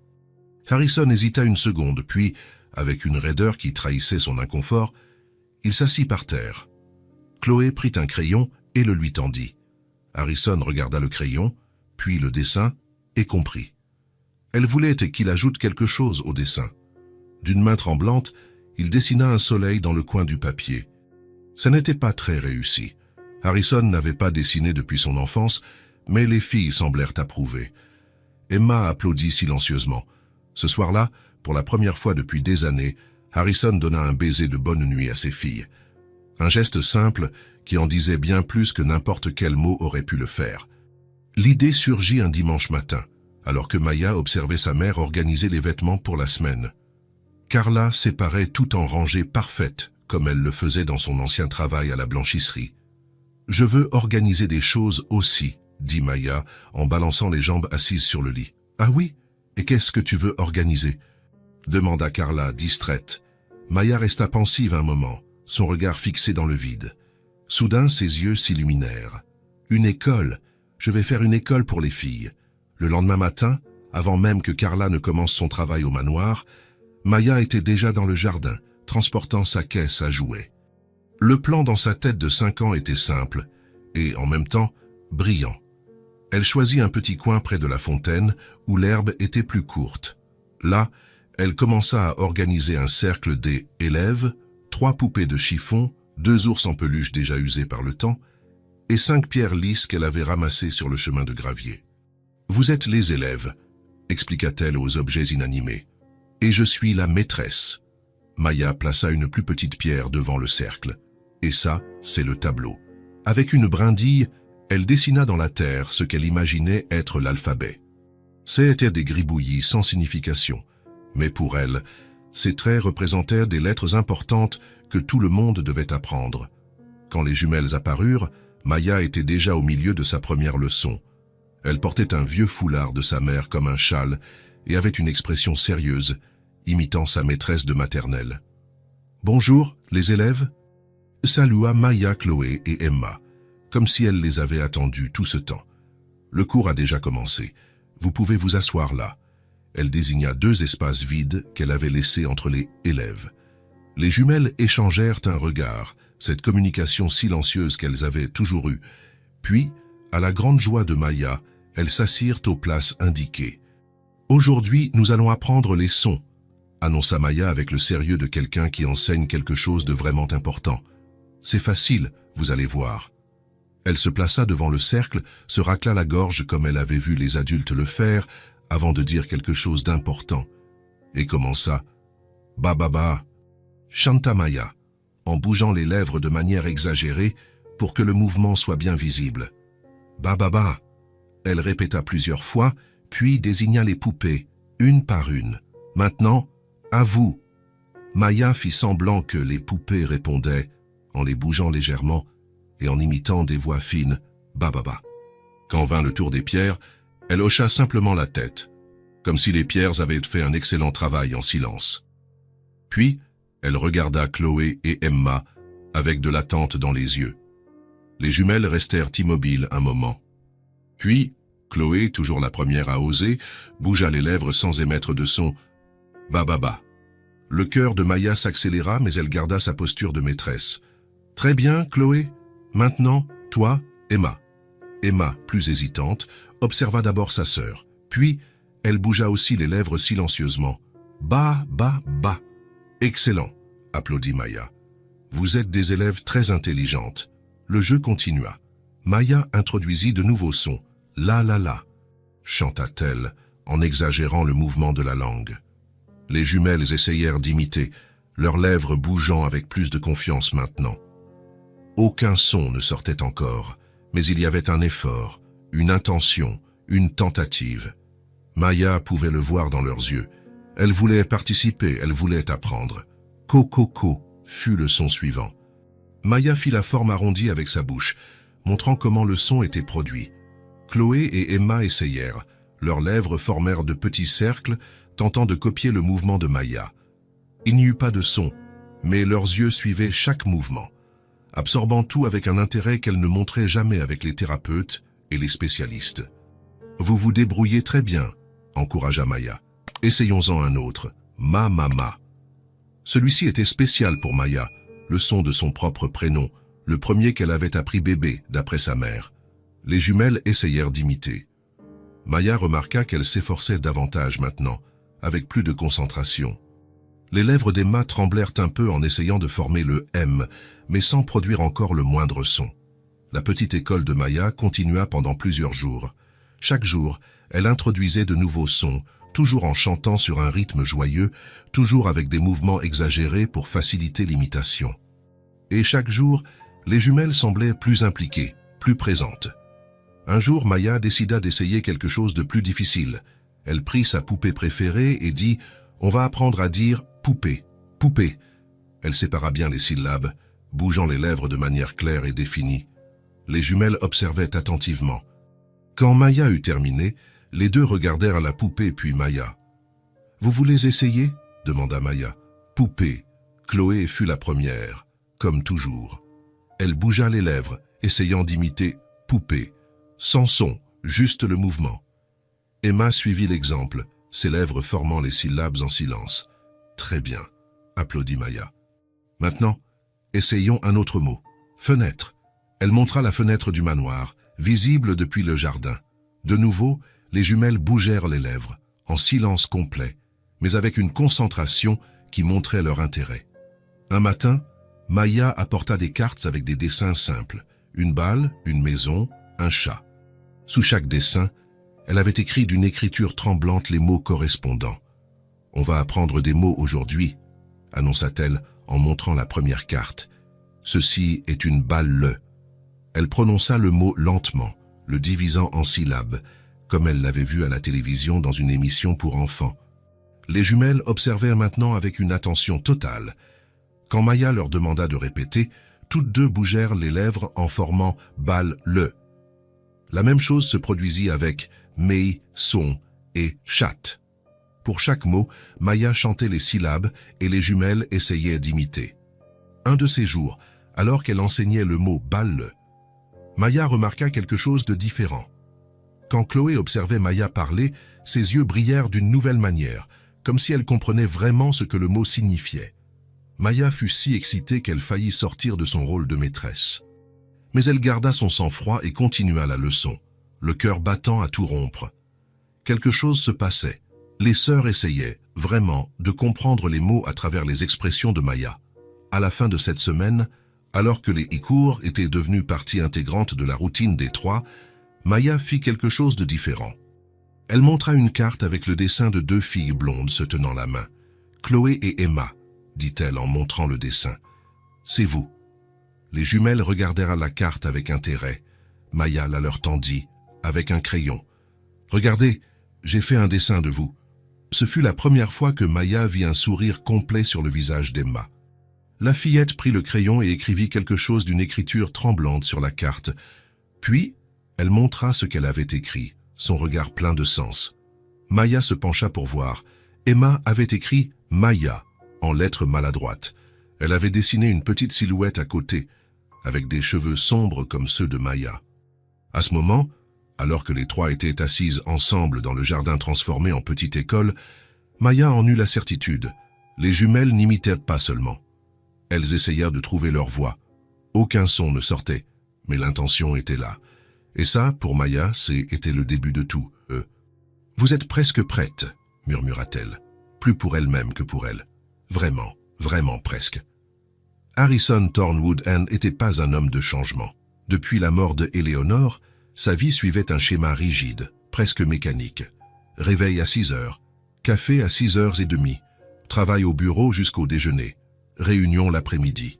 Harrison hésita une seconde, puis, avec une raideur qui trahissait son inconfort, il s'assit par terre. Chloé prit un crayon et le lui tendit. Harrison regarda le crayon, puis le dessin, et comprit. Elle voulait qu'il ajoute quelque chose au dessin. D'une main tremblante, il dessina un soleil dans le coin du papier. Ça n'était pas très réussi. Harrison n'avait pas dessiné depuis son enfance, mais les filles semblèrent approuver. Emma applaudit silencieusement. Ce soir-là, pour la première fois depuis des années, Harrison donna un baiser de bonne nuit à ses filles. Un geste simple qui en disait bien plus que n'importe quel mot aurait pu le faire. L'idée surgit un dimanche matin, alors que Maya observait sa mère organiser les vêtements pour la semaine. Carla séparait tout en rangées parfaites, comme elle le faisait dans son ancien travail à la blanchisserie. « Je veux organiser des choses aussi », dit Maya, en balançant les jambes assises sur le lit. « Ah oui? Et qu'est-ce que tu veux organiser ?» demanda Carla, distraite. Maya resta pensive un moment, son regard fixé dans le vide. Soudain, ses yeux s'illuminèrent. « Une école. Je vais faire une école pour les filles. » Le lendemain matin, avant même que Carla ne commence son travail au manoir, Maya était déjà dans le jardin, transportant sa caisse à jouets. Le plan dans sa tête de 5 ans était simple et, en même temps, brillant. Elle choisit un petit coin près de la fontaine où l'herbe était plus courte. Là, elle commença à organiser un cercle des élèves, 3 poupées de chiffon, 2 ours en peluche déjà usés par le temps et 5 pierres lisses qu'elle avait ramassées sur le chemin de gravier. « Vous êtes les élèves », expliqua-t-elle aux objets inanimés. « Et je suis la maîtresse. » Maya plaça une plus petite pierre devant le cercle. Et ça, c'est le tableau. Avec une brindille, elle dessina dans la terre ce qu'elle imaginait être l'alphabet. C'étaient des gribouillis sans signification, mais pour elle, ces traits représentaient des lettres importantes que tout le monde devait apprendre. Quand les jumelles apparurent, Maya était déjà au milieu de sa première leçon. Elle portait un vieux foulard de sa mère comme un châle et avait une expression sérieuse, imitant sa maîtresse de maternelle. « Bonjour, les élèves » salua Maya, Chloé et Emma, comme si elle les avait attendus tout ce temps. « Le cours a déjà commencé. Vous pouvez vous asseoir là. » Elle désigna 2 espaces vides qu'elle avait laissés entre les élèves. Les jumelles échangèrent un regard, cette communication silencieuse qu'elles avaient toujours eue. Puis, à la grande joie de Maya, elles s'assirent aux places indiquées. « Aujourd'hui, nous allons apprendre les sons, » annonça Maya avec le sérieux de quelqu'un qui enseigne quelque chose de vraiment important. « C'est facile, vous allez voir. » Elle se plaça devant le cercle, se racla la gorge comme elle avait vu les adultes le faire, avant de dire quelque chose d'important, et commença « Ba ba ba » chanta Maya, en bougeant les lèvres de manière exagérée pour que le mouvement soit bien visible. « Ba ba ba » elle répéta plusieurs fois, puis désigna les poupées, une par une. « Maintenant, à vous » Maya fit semblant que les poupées répondaient, en les bougeant légèrement et en imitant des voix fines « Ba ba ba ». Quand vint le tour des pierres, elle hocha simplement la tête, comme si les pierres avaient fait un excellent travail en silence. Puis, elle regarda Chloé et Emma avec de l'attente dans les yeux. Les jumelles restèrent immobiles un moment. Puis, Chloé, toujours la première à oser, bougea les lèvres sans émettre de son « Ba ba ba ». Le cœur de Maya s'accéléra, mais elle garda sa posture de maîtresse. « Très bien, Chloé. Maintenant, toi, Emma. » Emma, plus hésitante, observa d'abord sa sœur. Puis, elle bougea aussi les lèvres silencieusement. « Ba, ba, ba. »« Excellent !» applaudit Maya. « Vous êtes des élèves très intelligentes. » Le jeu continua. Maya introduisit de nouveaux sons. « La, la, la » chanta-t-elle, en exagérant le mouvement de la langue. Les jumelles essayèrent d'imiter, leurs lèvres bougeant avec plus de confiance maintenant. Aucun son ne sortait encore, mais il y avait un effort, une intention, une tentative. Maya pouvait le voir dans leurs yeux. Elle voulait participer, elle voulait apprendre. « Co-co-co » fut le son suivant. Maya fit la forme arrondie avec sa bouche, montrant comment le son était produit. Chloé et Emma essayèrent. Leurs lèvres formèrent de petits cercles, tentant de copier le mouvement de Maya. Il n'y eut pas de son, mais leurs yeux suivaient chaque mouvement, absorbant tout avec un intérêt qu'elles ne montraient jamais avec les thérapeutes et les spécialistes. « Vous vous débrouillez très bien », encouragea Maya. « Essayons-en un autre, ma ma ma ». Celui-ci était spécial pour Maya, le son de son propre prénom, le premier qu'elle avait appris bébé, d'après sa mère. Les jumelles essayèrent d'imiter. Maya remarqua qu'elle s'efforçait davantage maintenant, avec plus de concentration. Les lèvres d'Emma tremblèrent un peu en essayant de former le M, mais sans produire encore le moindre son. La petite école de Maya continua pendant plusieurs jours. Chaque jour, elle introduisait de nouveaux sons, toujours en chantant sur un rythme joyeux, toujours avec des mouvements exagérés pour faciliter l'imitation. Et chaque jour, les jumelles semblaient plus impliquées, plus présentes. Un jour, Maya décida d'essayer quelque chose de plus difficile. Elle prit sa poupée préférée et dit « On va apprendre à dire « poupée, poupée ». Elle sépara bien les syllabes, bougeant les lèvres de manière claire et définie. Les jumelles observaient attentivement. Quand Maya eut terminé, les deux regardèrent la poupée puis Maya. « Vous voulez essayer ?» demanda Maya. « Poupée ». Chloé fut la première, comme toujours. Elle bougea les lèvres, essayant d'imiter « poupée », sans son, juste le mouvement. Emma suivit l'exemple, ses lèvres formant les syllabes en silence. « Très bien », applaudit Maya. « Maintenant, essayons un autre mot. Fenêtre. » Elle montra la fenêtre du manoir, visible depuis le jardin. De nouveau, les jumelles bougèrent les lèvres, en silence complet, mais avec une concentration qui montrait leur intérêt. Un matin, Maya apporta des cartes avec des dessins simples, une balle, une maison, un chat. Sous chaque dessin, elle avait écrit d'une écriture tremblante les mots correspondants. « On va apprendre des mots aujourd'hui », annonça-t-elle en montrant la première carte. « Ceci est une balle-le ». Elle prononça le mot lentement, le divisant en syllabes, comme elle l'avait vu à la télévision dans une émission pour enfants. Les jumelles observèrent maintenant avec une attention totale. Quand Maya leur demanda de répéter, toutes deux bougèrent les lèvres en formant balle le. La même chose se produisit avec mei, son et chat. Pour chaque mot, Maya chantait les syllabes et les jumelles essayaient d'imiter. Un de ces jours, alors qu'elle enseignait le mot balle, Maya remarqua quelque chose de différent. Quand Chloé observait Maya parler, ses yeux brillèrent d'une nouvelle manière, comme si elle comprenait vraiment ce que le mot signifiait. Maya fut si excitée qu'elle faillit sortir de son rôle de maîtresse. Mais elle garda son sang-froid et continua la leçon, le cœur battant à tout rompre. Quelque chose se passait. Les sœurs essayaient, vraiment, de comprendre les mots à travers les expressions de Maya. À la fin de cette semaine, alors que les cours étaient devenus partie intégrante de la routine des trois, Maya fit quelque chose de différent. Elle montra une carte avec le dessin de deux filles blondes se tenant la main. « Chloé et Emma », dit-elle en montrant le dessin. « C'est vous. » Les jumelles regardèrent la carte avec intérêt. Maya la leur tendit, avec un crayon. « Regardez, j'ai fait un dessin de vous. » Ce fut la première fois que Maya vit un sourire complet sur le visage d'Emma. La fillette prit le crayon et écrivit quelque chose d'une écriture tremblante sur la carte. Puis, elle montra ce qu'elle avait écrit, son regard plein de sens. Maya se pencha pour voir. Emma avait écrit « Maya » en lettres maladroites. Elle avait dessiné une petite silhouette à côté, avec des cheveux sombres comme ceux de Maya. À ce moment, alors que les trois étaient assises ensemble dans le jardin transformé en petite école, Maya en eut la certitude. Les jumelles n'imitèrent pas seulement. Elles essayèrent de trouver leur voix. Aucun son ne sortait, mais l'intention était là. Et ça, pour Maya, c'était le début de tout. « Vous êtes presque prête », murmura-t-elle. Plus pour elle-même que pour elle. Vraiment, vraiment presque. Harrison Thornwood n'était pas un homme de changement. Depuis la mort de Éléonore, sa vie suivait un schéma rigide, presque mécanique. Réveil à 6 heures, café à 6h30, travail au bureau jusqu'au déjeuner, réunion l'après-midi.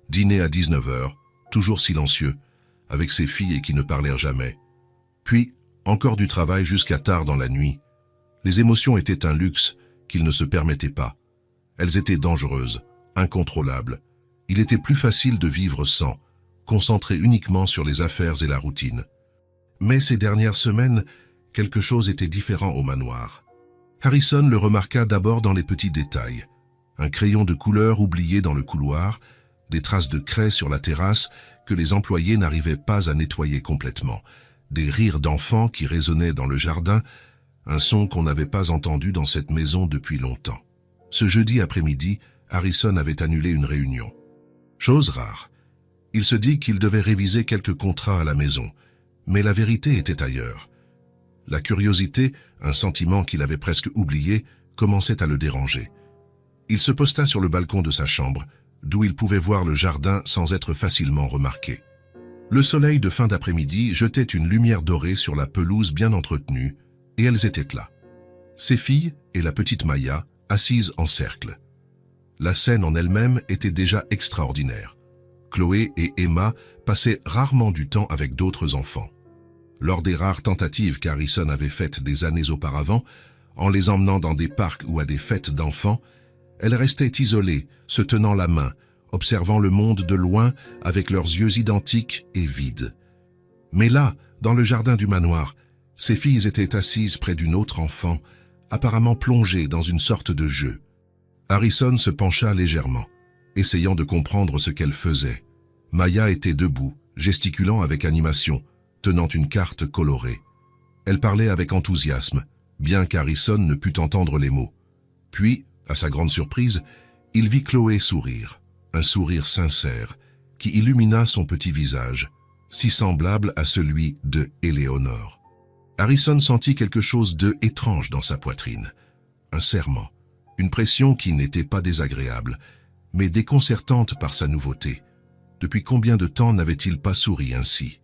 Dîner à 19h, toujours silencieux, avec ses filles qui ne parlèrent jamais. Puis, encore du travail jusqu'à tard dans la nuit. Les émotions étaient un luxe qu'il ne se permettait pas. Elles étaient dangereuses, incontrôlables. Il était plus facile de vivre sans, concentré uniquement sur les affaires et la routine. Mais ces dernières semaines, quelque chose était différent au manoir. Harrison le remarqua d'abord dans les petits détails. Un crayon de couleur oublié dans le couloir, des traces de craie sur la terrasse que les employés n'arrivaient pas à nettoyer complètement, des rires d'enfants qui résonnaient dans le jardin, un son qu'on n'avait pas entendu dans cette maison depuis longtemps. Ce jeudi après-midi, Harrison avait annulé une réunion. Chose rare. Il se dit qu'il devait réviser quelques contrats à la maison, mais la vérité était ailleurs. La curiosité, un sentiment qu'il avait presque oublié, commençait à le déranger. Il se posta sur le balcon de sa chambre, d'où il pouvait voir le jardin sans être facilement remarqué. Le soleil de fin d'après-midi jetait une lumière dorée sur la pelouse bien entretenue, et elles étaient là. Ses filles et la petite Maya, assises en cercle. La scène en elle-même était déjà extraordinaire. Chloé et Emma passaient rarement du temps avec d'autres enfants. Lors des rares tentatives qu'Harrison avait faites des années auparavant, en les emmenant dans des parcs ou à des fêtes d'enfants, elles restaient isolées, se tenant la main, observant le monde de loin avec leurs yeux identiques et vides. Mais là, dans le jardin du manoir, ces filles étaient assises près d'une autre enfant, apparemment plongée dans une sorte de jeu. Harrison se pencha légèrement, essayant de comprendre ce qu'elle faisait. Maya était debout, gesticulant avec animation, tenant une carte colorée. Elle parlait avec enthousiasme, bien qu'Harrison ne pût entendre les mots. Puis, à sa grande surprise, il vit Chloé sourire, un sourire sincère, qui illumina son petit visage, si semblable à celui de Éléonore. Harrison sentit quelque chose de étrange dans sa poitrine, un serrement, une pression qui n'était pas désagréable, mais déconcertante par sa nouveauté. Depuis combien de temps n'avait-il pas souri ainsi?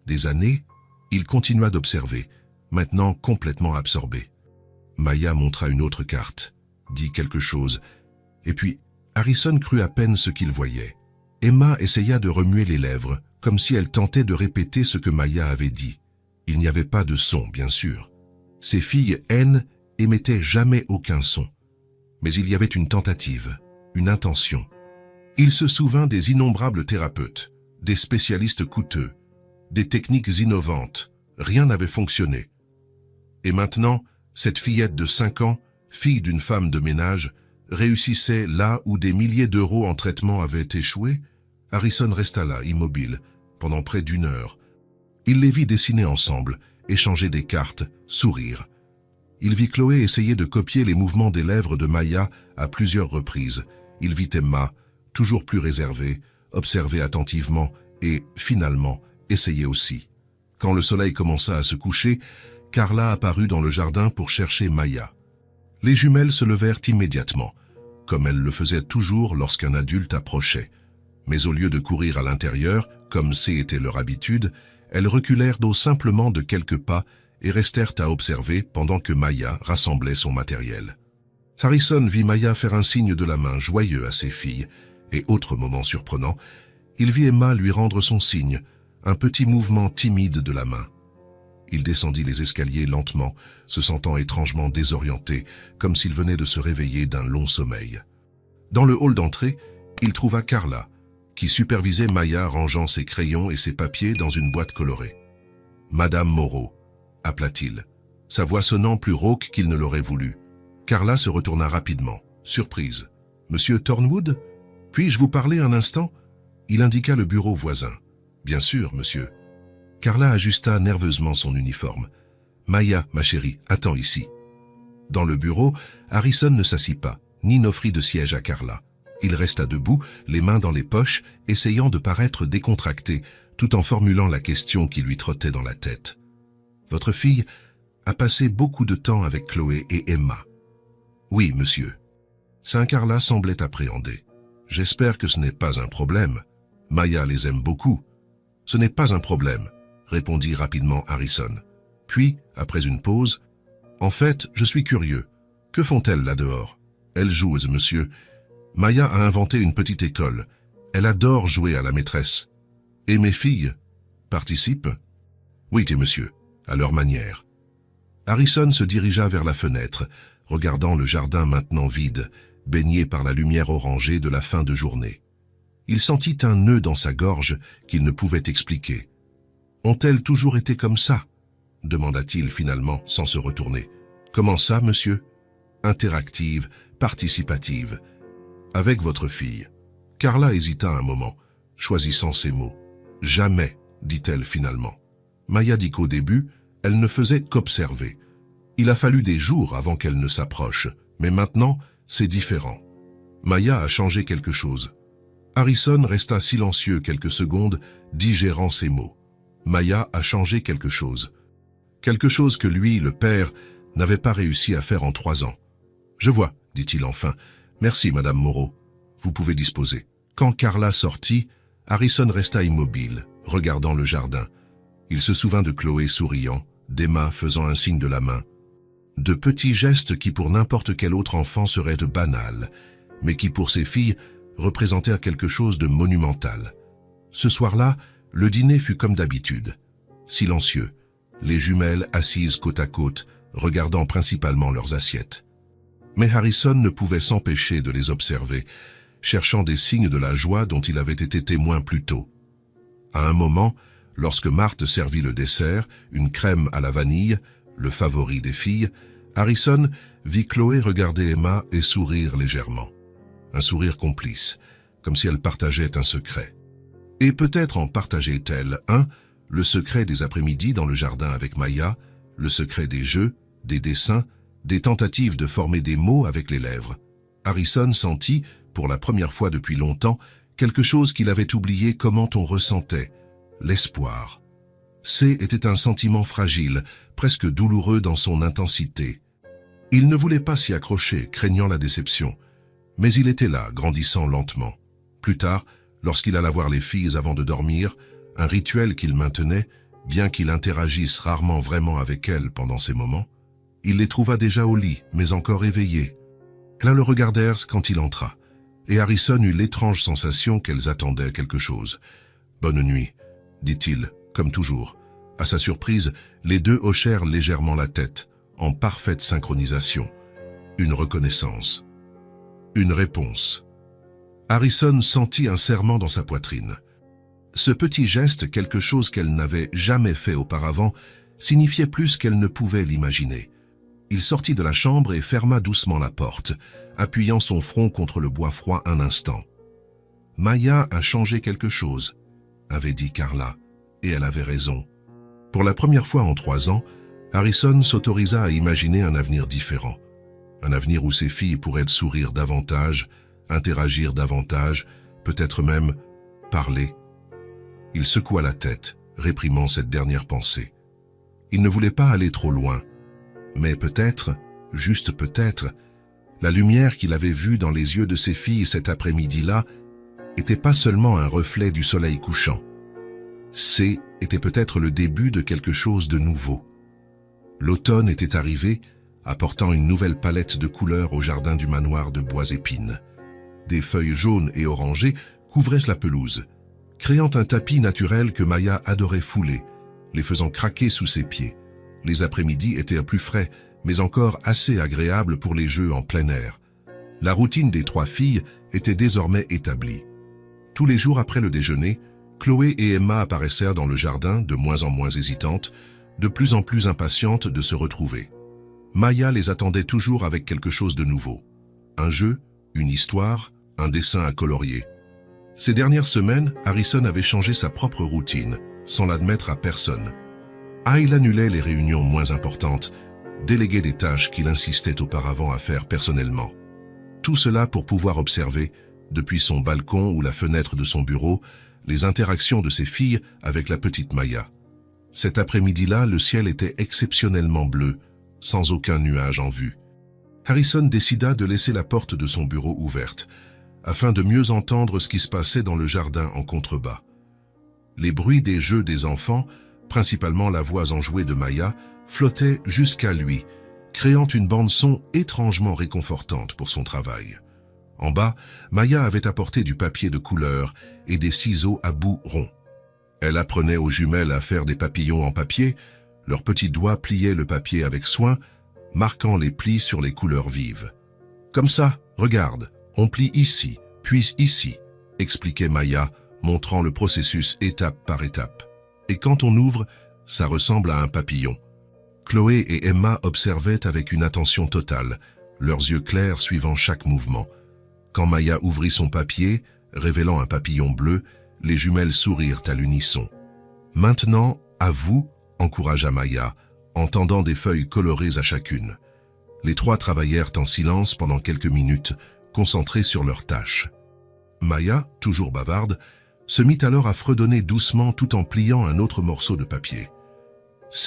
Des années, il continua d'observer, maintenant complètement absorbé. Maya montra une autre carte, dit quelque chose, et puis Harrison crut à peine ce qu'il voyait. Emma essaya de remuer les lèvres, comme si elle tentait de répéter ce que Maya avait dit. Il n'y avait pas de son, bien sûr. Ces filles, elles, émettaient jamais aucun son. Mais il y avait une tentative, une intention. Il se souvint des innombrables thérapeutes, des spécialistes coûteux, des techniques innovantes. Rien n'avait fonctionné. Et maintenant, cette fillette de 5 ans, fille d'une femme de ménage, réussissait là où des milliers d'euros en traitement avaient échoué. Harrison resta là, immobile, pendant près d'1 heure. Il les vit dessiner ensemble, échanger des cartes, sourire. Il vit Chloé essayer de copier les mouvements des lèvres de Maya à plusieurs reprises. Il vit Emma, toujours plus réservée, observer attentivement et, finalement, essayer aussi. Quand le soleil commença à se coucher, Carla apparut dans le jardin pour chercher Maya. Les jumelles se levèrent immédiatement, comme elles le faisaient toujours lorsqu'un adulte approchait. Mais au lieu de courir à l'intérieur, comme c'était leur habitude, elles reculèrent d'eau simplement de quelques pas et restèrent à observer pendant que Maya rassemblait son matériel. Harrison vit Maya faire un signe de la main joyeux à ses filles, et autre moment surprenant, il vit Emma lui rendre son signe, un petit mouvement timide de la main. Il descendit les escaliers lentement, se sentant étrangement désorienté, comme s'il venait de se réveiller d'un long sommeil. Dans le hall d'entrée, il trouva Carla, qui supervisait Maya rangeant ses crayons et ses papiers dans une boîte colorée. « Madame Moreau », appela-t-il, sa voix sonnant plus rauque qu'il ne l'aurait voulu. Carla se retourna rapidement, surprise. « Monsieur Thornwood ? Puis-je vous parler un instant ?» Il indiqua le bureau voisin. « Bien sûr, monsieur. » Carla ajusta nerveusement son uniforme. « Maya, ma chérie, attends ici. » Dans le bureau, Harrison ne s'assit pas, ni n'offrit de siège à Carla. Il resta debout, les mains dans les poches, essayant de paraître décontracté, tout en formulant la question qui lui trottait dans la tête. « Votre fille a passé beaucoup de temps avec Chloé et Emma. »« Oui, monsieur. » Saint Carla semblait appréhender. « J'espère que ce n'est pas un problème. Maya les aime beaucoup. »« Ce n'est pas un problème, » répondit rapidement Harrison. Puis, après une pause, « En fait, je suis curieux. Que font-elles là-dehors ? » « Elles jouent, monsieur. Maya a inventé une petite école. Elle adore jouer à la maîtresse. Et mes filles participent ? Oui, monsieur, à leur manière. » Harrison se dirigea vers la fenêtre, regardant le jardin maintenant vide, baigné par la lumière orangée de la fin de journée. Il sentit un nœud dans sa gorge qu'il ne pouvait expliquer. « Ont-elles toujours été comme ça ?» demanda-t-il finalement sans se retourner. « Comment ça, monsieur ?»« Interactive, participative. Avec votre fille. » Carla hésita un moment, choisissant ses mots. « Jamais, dit-elle finalement. » Maya dit qu'au début, elle ne faisait qu'observer. Il a fallu des jours avant qu'elle ne s'approche, mais maintenant, c'est différent. Maya a changé quelque chose. Harrison resta silencieux quelques secondes, digérant ses mots. Maya a changé quelque chose. Quelque chose que lui, le père, n'avait pas réussi à faire en 3 ans. « Je vois, dit-il enfin. Merci, Madame Moreau. Vous pouvez disposer. » Quand Carla sortit, Harrison resta immobile, regardant le jardin. Il se souvint de Chloé souriant, d'Emma faisant un signe de la main. De petits gestes qui pour n'importe quel autre enfant seraient de banals, mais qui pour ses filles représentèrent quelque chose de monumental. Ce soir-là, le dîner fut comme d'habitude. Silencieux, les jumelles assises côte à côte, regardant principalement leurs assiettes. Mais Harrison ne pouvait s'empêcher de les observer, cherchant des signes de la joie dont il avait été témoin plus tôt. À un moment, lorsque Marthe servit le dessert, une crème à la vanille, le favori des filles, Harrison vit Chloé regarder Emma et sourire légèrement. Un sourire complice, comme si elle partageait un secret. Et peut-être en partageait-elle un, le secret des après-midi dans le jardin avec Maya, le secret des jeux, des dessins, des tentatives de former des mots avec les lèvres. Harrison sentit, pour la première fois depuis longtemps, quelque chose qu'il avait oublié comment on ressentait, l'espoir. Était un sentiment fragile, presque douloureux dans son intensité. Il ne voulait pas s'y accrocher, craignant la déception, mais il était là, grandissant lentement. Plus tard, lorsqu'il alla voir les filles avant de dormir, un rituel qu'il maintenait, bien qu'il interagisse rarement vraiment avec elles pendant ces moments, il les trouva déjà au lit, mais encore éveillées. Elles le regardèrent quand il entra, et Harrison eut l'étrange sensation qu'elles attendaient quelque chose. « Bonne nuit », dit-il, comme toujours. À sa surprise, les deux hochèrent légèrement la tête, en parfaite synchronisation. Une reconnaissance. Une réponse. Harrison sentit un serrement dans sa poitrine. Ce petit geste, quelque chose qu'elle n'avait jamais fait auparavant, signifiait plus qu'elle ne pouvait l'imaginer. Il sortit de la chambre et ferma doucement la porte, appuyant son front contre le bois froid un instant. « Maya a changé quelque chose », avait dit Carla, et elle avait raison. Pour la première fois en 3 ans, Harrison s'autorisa à imaginer un avenir différent. Un avenir où ses filles pourraient sourire davantage, interagir davantage, peut-être même parler. Il secoua la tête, réprimant cette dernière pensée. Il ne voulait pas aller trop loin. Mais peut-être, juste peut-être, la lumière qu'il avait vue dans les yeux de ses filles cet après-midi-là n'était pas seulement un reflet du soleil couchant. Était peut-être le début de quelque chose de nouveau. L'automne était arrivé, apportant une nouvelle palette de couleurs au jardin du manoir de bois épines. Des feuilles jaunes et orangées couvraient la pelouse, créant un tapis naturel que Maya adorait fouler, les faisant craquer sous ses pieds. Les après-midi étaient plus frais, mais encore assez agréables pour les jeux en plein air. La routine des 3 filles était désormais établie. Tous les jours après le déjeuner, Chloé et Emma apparaissèrent dans le jardin, de moins en moins hésitantes, de plus en plus impatientes de se retrouver. Maya les attendait toujours avec quelque chose de nouveau. Un jeu, une histoire, un dessin à colorier. Ces dernières semaines, Harrison avait changé sa propre routine, sans l'admettre à personne. Il annulait les réunions moins importantes, déléguait des tâches qu'il insistait auparavant à faire personnellement. Tout cela pour pouvoir observer, depuis son balcon ou la fenêtre de son bureau, les interactions de ses filles avec la petite Maya. Cet après-midi-là, le ciel était exceptionnellement bleu, sans aucun nuage en vue. Harrison décida de laisser la porte de son bureau ouverte, afin de mieux entendre ce qui se passait dans le jardin en contrebas. Les bruits des jeux des enfants, principalement la voix enjouée de Maya, flottaient jusqu'à lui, créant une bande-son étrangement réconfortante pour son travail. En bas, Maya avait apporté du papier de couleur et des ciseaux à bout rond. Elle apprenait aux jumelles à faire des papillons en papier, leurs petits doigts pliaient le papier avec soin, marquant les plis sur les couleurs vives. « Comme ça, regarde, on plie ici, puis ici », expliquait Maya, montrant le processus étape par étape. Et quand on ouvre, ça ressemble à un papillon. Chloé et Emma observaient avec une attention totale, leurs yeux clairs suivant chaque mouvement. Quand Maya ouvrit son papier, révélant un papillon bleu, les jumelles sourirent à l'unisson. « Maintenant, à vous », encouragea Maya, en tendant des feuilles colorées à chacune. Les 3 travaillèrent en silence pendant quelques minutes, concentrés sur leurs tâches. Maya, toujours bavarde, se mit alors à fredonner doucement tout en pliant un autre morceau de papier.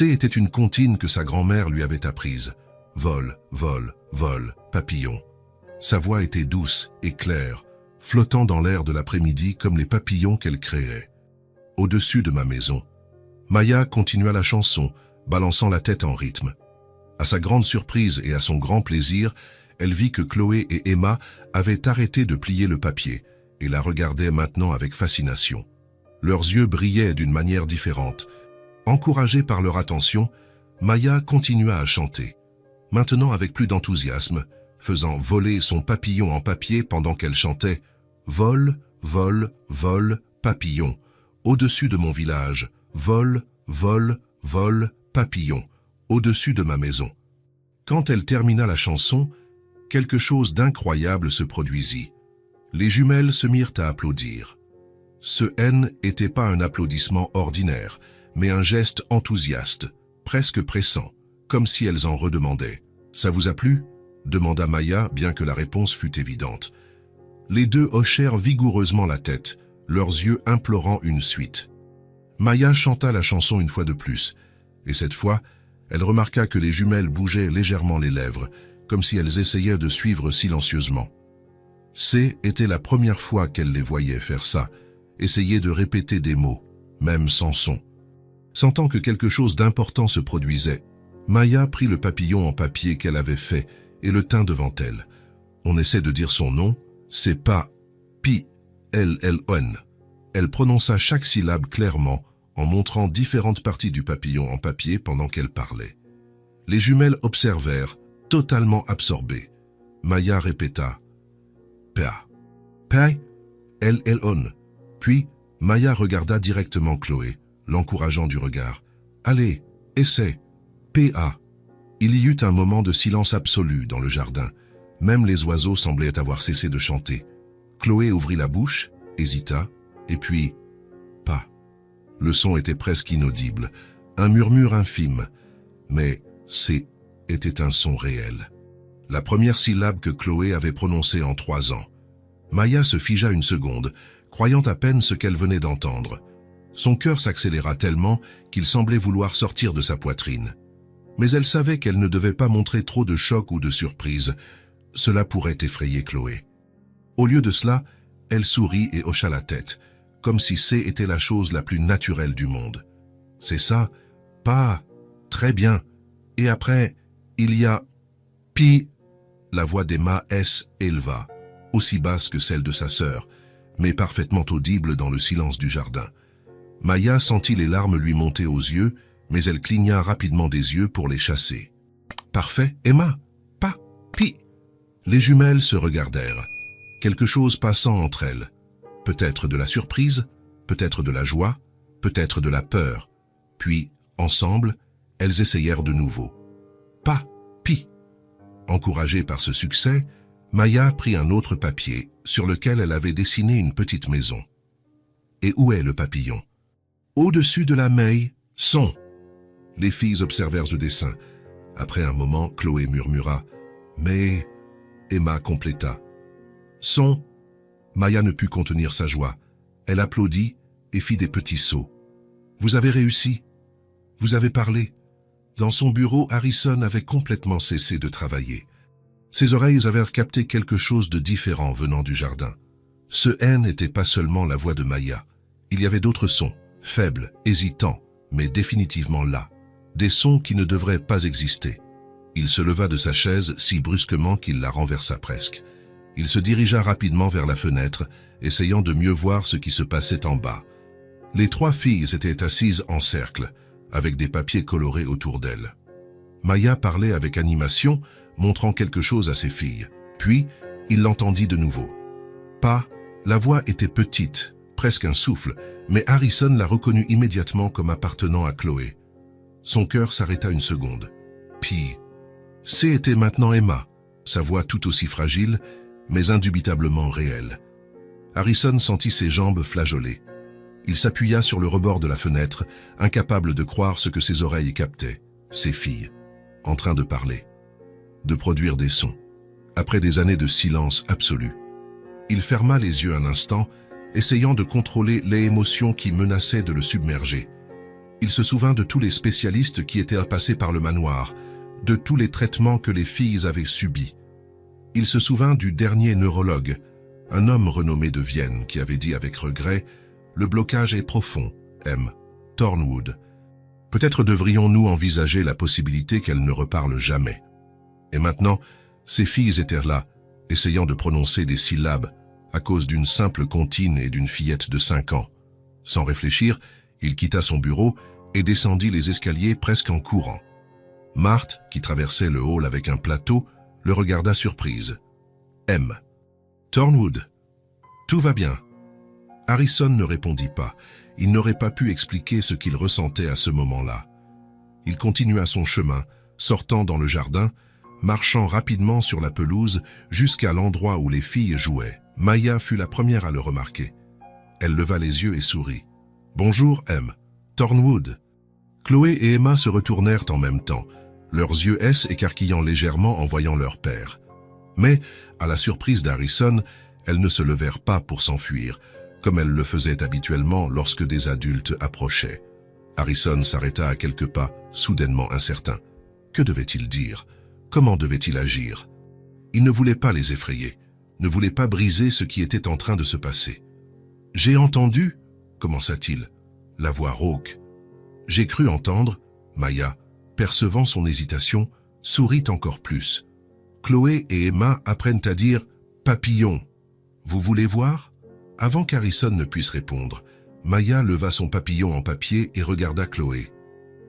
Était une comptine que sa grand-mère lui avait apprise. Vol, vol, vol, papillon. Sa voix était douce et claire, flottant dans l'air de l'après-midi comme les papillons qu'elle créait. Au-dessus de ma maison. Maya continua la chanson, balançant la tête en rythme. À sa grande surprise et à son grand plaisir, elle vit que Chloé et Emma avaient arrêté de plier le papier et la regardaient maintenant avec fascination. Leurs yeux brillaient d'une manière différente. Encouragée par leur attention, Maya continua à chanter, maintenant avec plus d'enthousiasme, faisant voler son papillon en papier pendant qu'elle chantait « Vol, vol, vol, papillon, au-dessus de mon village, vol, vol, vol, papillon, au-dessus de ma maison. » Quand elle termina la chanson, quelque chose d'incroyable se produisit. Les jumelles se mirent à applaudir. Ce N n'était pas un applaudissement ordinaire, mais un geste enthousiaste, presque pressant, comme si elles en redemandaient. « Ça vous a plu ?» demanda Maya, bien que la réponse fût évidente. Les deux hochèrent vigoureusement la tête, leurs yeux implorant une suite. Maya chanta la chanson une fois de plus, et cette fois, elle remarqua que les jumelles bougeaient légèrement les lèvres, comme si elles essayaient de suivre silencieusement. Était la première fois qu'elle les voyait faire ça, essayer de répéter des mots, même sans son. Sentant que quelque chose d'important se produisait, Maya prit le papillon en papier qu'elle avait fait et le tint devant elle. On essaie de dire son nom, c'est pas P-L-L-O-N. Elle prononça chaque syllabe clairement, en montrant différentes parties du papillon en papier pendant qu'elle parlait. Les jumelles observèrent, totalement absorbées. Maya répéta « Pa. Pa. On. » Puis, Maya regarda directement Chloé, l'encourageant du regard. « Allez, essaie. Pa. » Il y eut un moment de silence absolu dans le jardin. Même les oiseaux semblaient avoir cessé de chanter. Chloé ouvrit la bouche, hésita, et puis « Pa ». Le son était presque inaudible, un murmure infime, mais « C » était un son réel. La première syllabe que Chloé avait prononcée en 3 ans. Maya se figea une seconde, croyant à peine ce qu'elle venait d'entendre. Son cœur s'accéléra tellement qu'il semblait vouloir sortir de sa poitrine. Mais elle savait qu'elle ne devait pas montrer trop de choc ou de surprise. Cela pourrait effrayer Chloé. Au lieu de cela, elle sourit et hocha la tête, comme si C était la chose la plus naturelle du monde. C'est ça, pas, très bien. Et après, il y a Pi. La voix d'Emma S. éleva, aussi basse que celle de sa sœur, mais parfaitement audible dans le silence du jardin. Maya sentit les larmes lui monter aux yeux, mais elle cligna rapidement des yeux pour les chasser. « Parfait, Emma, pas, Pi !» Les jumelles se regardèrent, quelque chose passant entre elles. Peut-être de la surprise, peut-être de la joie, peut-être de la peur. Puis, ensemble, elles essayèrent de nouveau. « Pas, Pi !» Encouragée par ce succès, Maya prit un autre papier sur lequel elle avait dessiné une petite maison. Et où est le papillon? Au-dessus de la maille, son. Les filles observèrent ce dessin. Après un moment, Chloé murmura « Mais… » Emma compléta « Son !» Maya ne put contenir sa joie. Elle applaudit et fit des petits sauts. « Vous avez réussi. Vous avez parlé. » Dans son bureau, Harrison avait complètement cessé de travailler. Ses oreilles avaient capté quelque chose de différent venant du jardin. Ce « N » n'était pas seulement la voix de Maya. Il y avait d'autres sons, faibles, hésitants, mais définitivement là. Des sons qui ne devraient pas exister. Il se leva de sa chaise si brusquement qu'il la renversa presque. Il se dirigea rapidement vers la fenêtre, essayant de mieux voir ce qui se passait en bas. Les 3 filles étaient assises en cercle, avec des papiers colorés autour d'elles. Maya parlait avec animation, montrant quelque chose à ses filles. Puis, il l'entendit de nouveau. Pas, la voix était petite, presque un souffle, mais Harrison la reconnut immédiatement comme appartenant à Chloé. Son cœur s'arrêta une seconde. Puis, C était maintenant Emma, sa voix tout aussi fragile, mais indubitablement réelle. Harrison sentit ses jambes flageoler. Il s'appuya sur le rebord de la fenêtre, incapable de croire ce que ses oreilles captaient. Ses filles, en train de parler, de produire des sons, après des années de silence absolu. Il ferma les yeux un instant, essayant de contrôler les émotions qui menaçaient de le submerger. Il se souvint de tous les spécialistes qui étaient passés par le manoir, de tous les traitements que les filles avaient subis. Il se souvint du dernier neurologue, un homme renommé de Vienne qui avait dit avec regret « Le blocage est profond, M. Thornwood. Peut-être devrions-nous envisager la possibilité qu'elle ne reparle jamais. » Et maintenant, ces filles étaient là, essayant de prononcer des syllabes à cause d'une simple comptine et d'une fillette de 5 ans. Sans réfléchir, il quitta son bureau et descendit les escaliers presque en courant. Marthe, qui traversait le hall avec un plateau, le regarda surprise. « M. Thornwood. Tout va bien. » Harrison ne répondit pas. Il n'aurait pas pu expliquer ce qu'il ressentait à ce moment-là. Il continua son chemin, sortant dans le jardin, marchant rapidement sur la pelouse jusqu'à l'endroit où les filles jouaient. Maya fut la première à le remarquer. Elle leva les yeux et sourit. « Bonjour, M. Thornwood. » Chloé et Emma se retournèrent en même temps, leurs yeux écarquillant légèrement en voyant leur père. Mais, à la surprise d'Harrison, elles ne se levèrent pas pour s'enfuir, comme elles le faisaient habituellement lorsque des adultes approchaient. Harrison s'arrêta à quelques pas, soudainement incertain. Que devait-il dire? Comment devait-il agir? Il ne voulait pas les effrayer, ne voulait pas briser ce qui était en train de se passer. « J'ai entendu » commença-t-il, la voix rauque. « J'ai cru entendre » Maya, percevant son hésitation, sourit encore plus. Chloé et Emma apprennent à dire « papillon ». Vous voulez voir? Avant qu'Harrison ne puisse répondre, Maya leva son papillon en papier et regarda Chloé.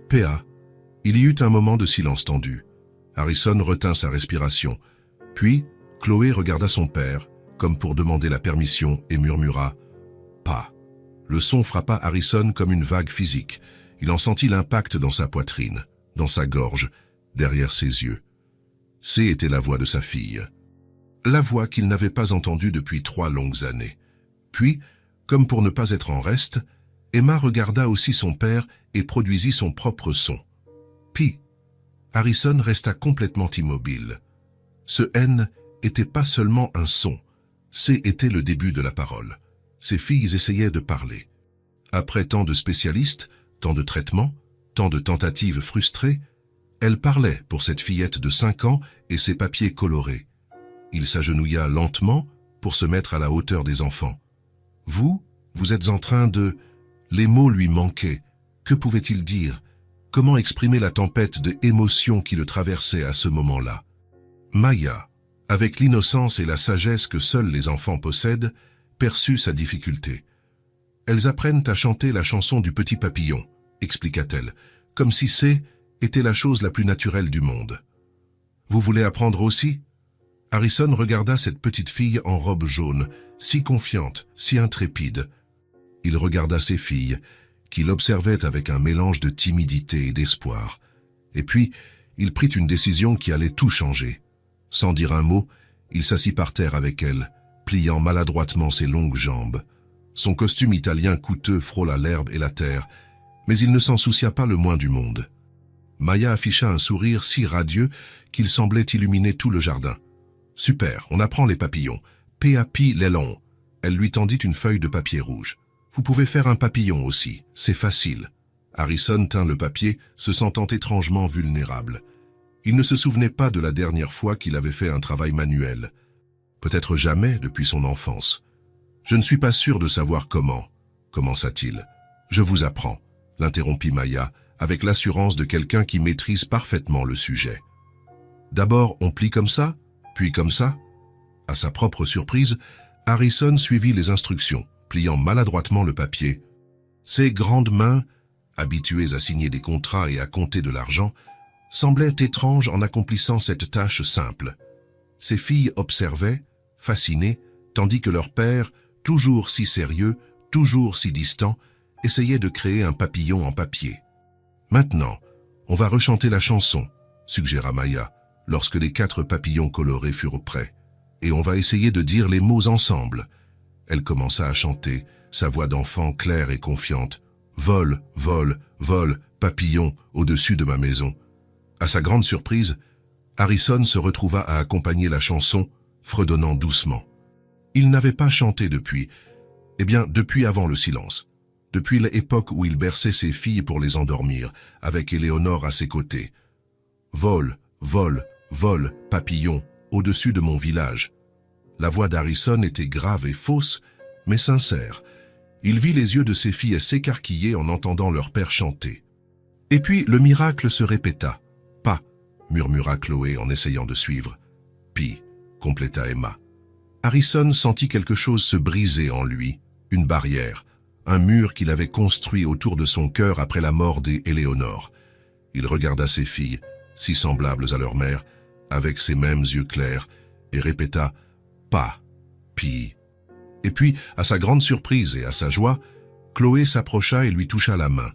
P.A. Il y eut un moment de silence tendu. Harrison retint sa respiration. Puis, Chloé regarda son père, comme pour demander la permission, et murmura « Pas ». Le son frappa Harrison comme une vague physique. Il en sentit l'impact dans sa poitrine, dans sa gorge, derrière ses yeux. C était la voix de sa fille. La voix qu'il n'avait pas entendue depuis 3 longues années. Puis, comme pour ne pas être en reste, Emma regarda aussi son père et produisit son propre son. Pi. Harrison resta complètement immobile. Ce N était pas seulement un son, C était le début de la parole. Ses filles essayaient de parler. Après tant de spécialistes, tant de traitements, tant de tentatives frustrées, elle parlait pour cette fillette de 5 ans et ses papiers colorés. Il s'agenouilla lentement pour se mettre à la hauteur des enfants. « Vous êtes en train de… » Les mots lui manquaient. Que pouvait-il dire? Comment exprimer la tempête d'émotions qui le traversait à ce moment-là? Maya, avec l'innocence et la sagesse que seuls les enfants possèdent, perçut sa difficulté. « Elles apprennent à chanter la chanson du petit papillon », expliqua-t-elle, comme si c'est était la chose la plus naturelle du monde. « Vous voulez apprendre aussi ?» Harrison regarda cette petite fille en robe jaune, si confiante, si intrépide. Il regarda ses filles, qui l'observaient avec un mélange de timidité et d'espoir. Et puis, il prit une décision qui allait tout changer. Sans dire un mot, il s'assit par terre avec elle, pliant maladroitement ses longues jambes. Son costume italien coûteux frôla l'herbe et la terre, mais il ne s'en soucia pas le moins du monde. Maya afficha un sourire si radieux qu'il semblait illuminer tout le jardin. « Super, on apprend les papillons. P.A.P. l'élan. » Elle lui tendit une feuille de papier rouge. « Vous pouvez faire un papillon aussi, c'est facile. » Harrison tint le papier, se sentant étrangement vulnérable. Il ne se souvenait pas de la dernière fois qu'il avait fait un travail manuel. Peut-être jamais depuis son enfance. « Je ne suis pas sûr de savoir comment, » commença-t-il. « Je vous apprends, » l'interrompit Maya, avec l'assurance de quelqu'un qui maîtrise parfaitement le sujet. D'abord, on plie comme ça, puis comme ça. À sa propre surprise, Harrison suivit les instructions, pliant maladroitement le papier. Ses grandes mains, habituées à signer des contrats et à compter de l'argent, semblaient étranges en accomplissant cette tâche simple. Ses filles observaient, fascinées, tandis que leur père, toujours si sérieux, toujours si distant, essayait de créer un papillon en papier. « Maintenant, on va rechanter la chanson », suggéra Maya, lorsque les 4 papillons colorés furent prêts. « Et on va essayer de dire les mots ensemble. » Elle commença à chanter, sa voix d'enfant claire et confiante. « Vol, vol, vol, papillon, au-dessus de ma maison. » À sa grande surprise, Harrison se retrouva à accompagner la chanson, fredonnant doucement. Il n'avait pas chanté depuis, depuis avant le silence. Depuis l'époque où il berçait ses filles pour les endormir, avec Éléonore à ses côtés. Vol, vol, vol, papillon, au-dessus de mon village. La voix d'Harrison était grave et fausse, mais sincère. Il vit les yeux de ses filles s'écarquiller en entendant leur père chanter. Et puis le miracle se répéta. « Pas », murmura Chloé en essayant de suivre. « Pi », compléta Emma. Harrison sentit quelque chose se briser en lui, une barrière, un mur qu'il avait construit autour de son cœur après la mort d'Éléonore. Il regarda ses filles, si semblables à leur mère, avec ses mêmes yeux clairs, et répéta « Pas, Pi ». Et puis, à sa grande surprise et à sa joie, Chloé s'approcha et lui toucha la main.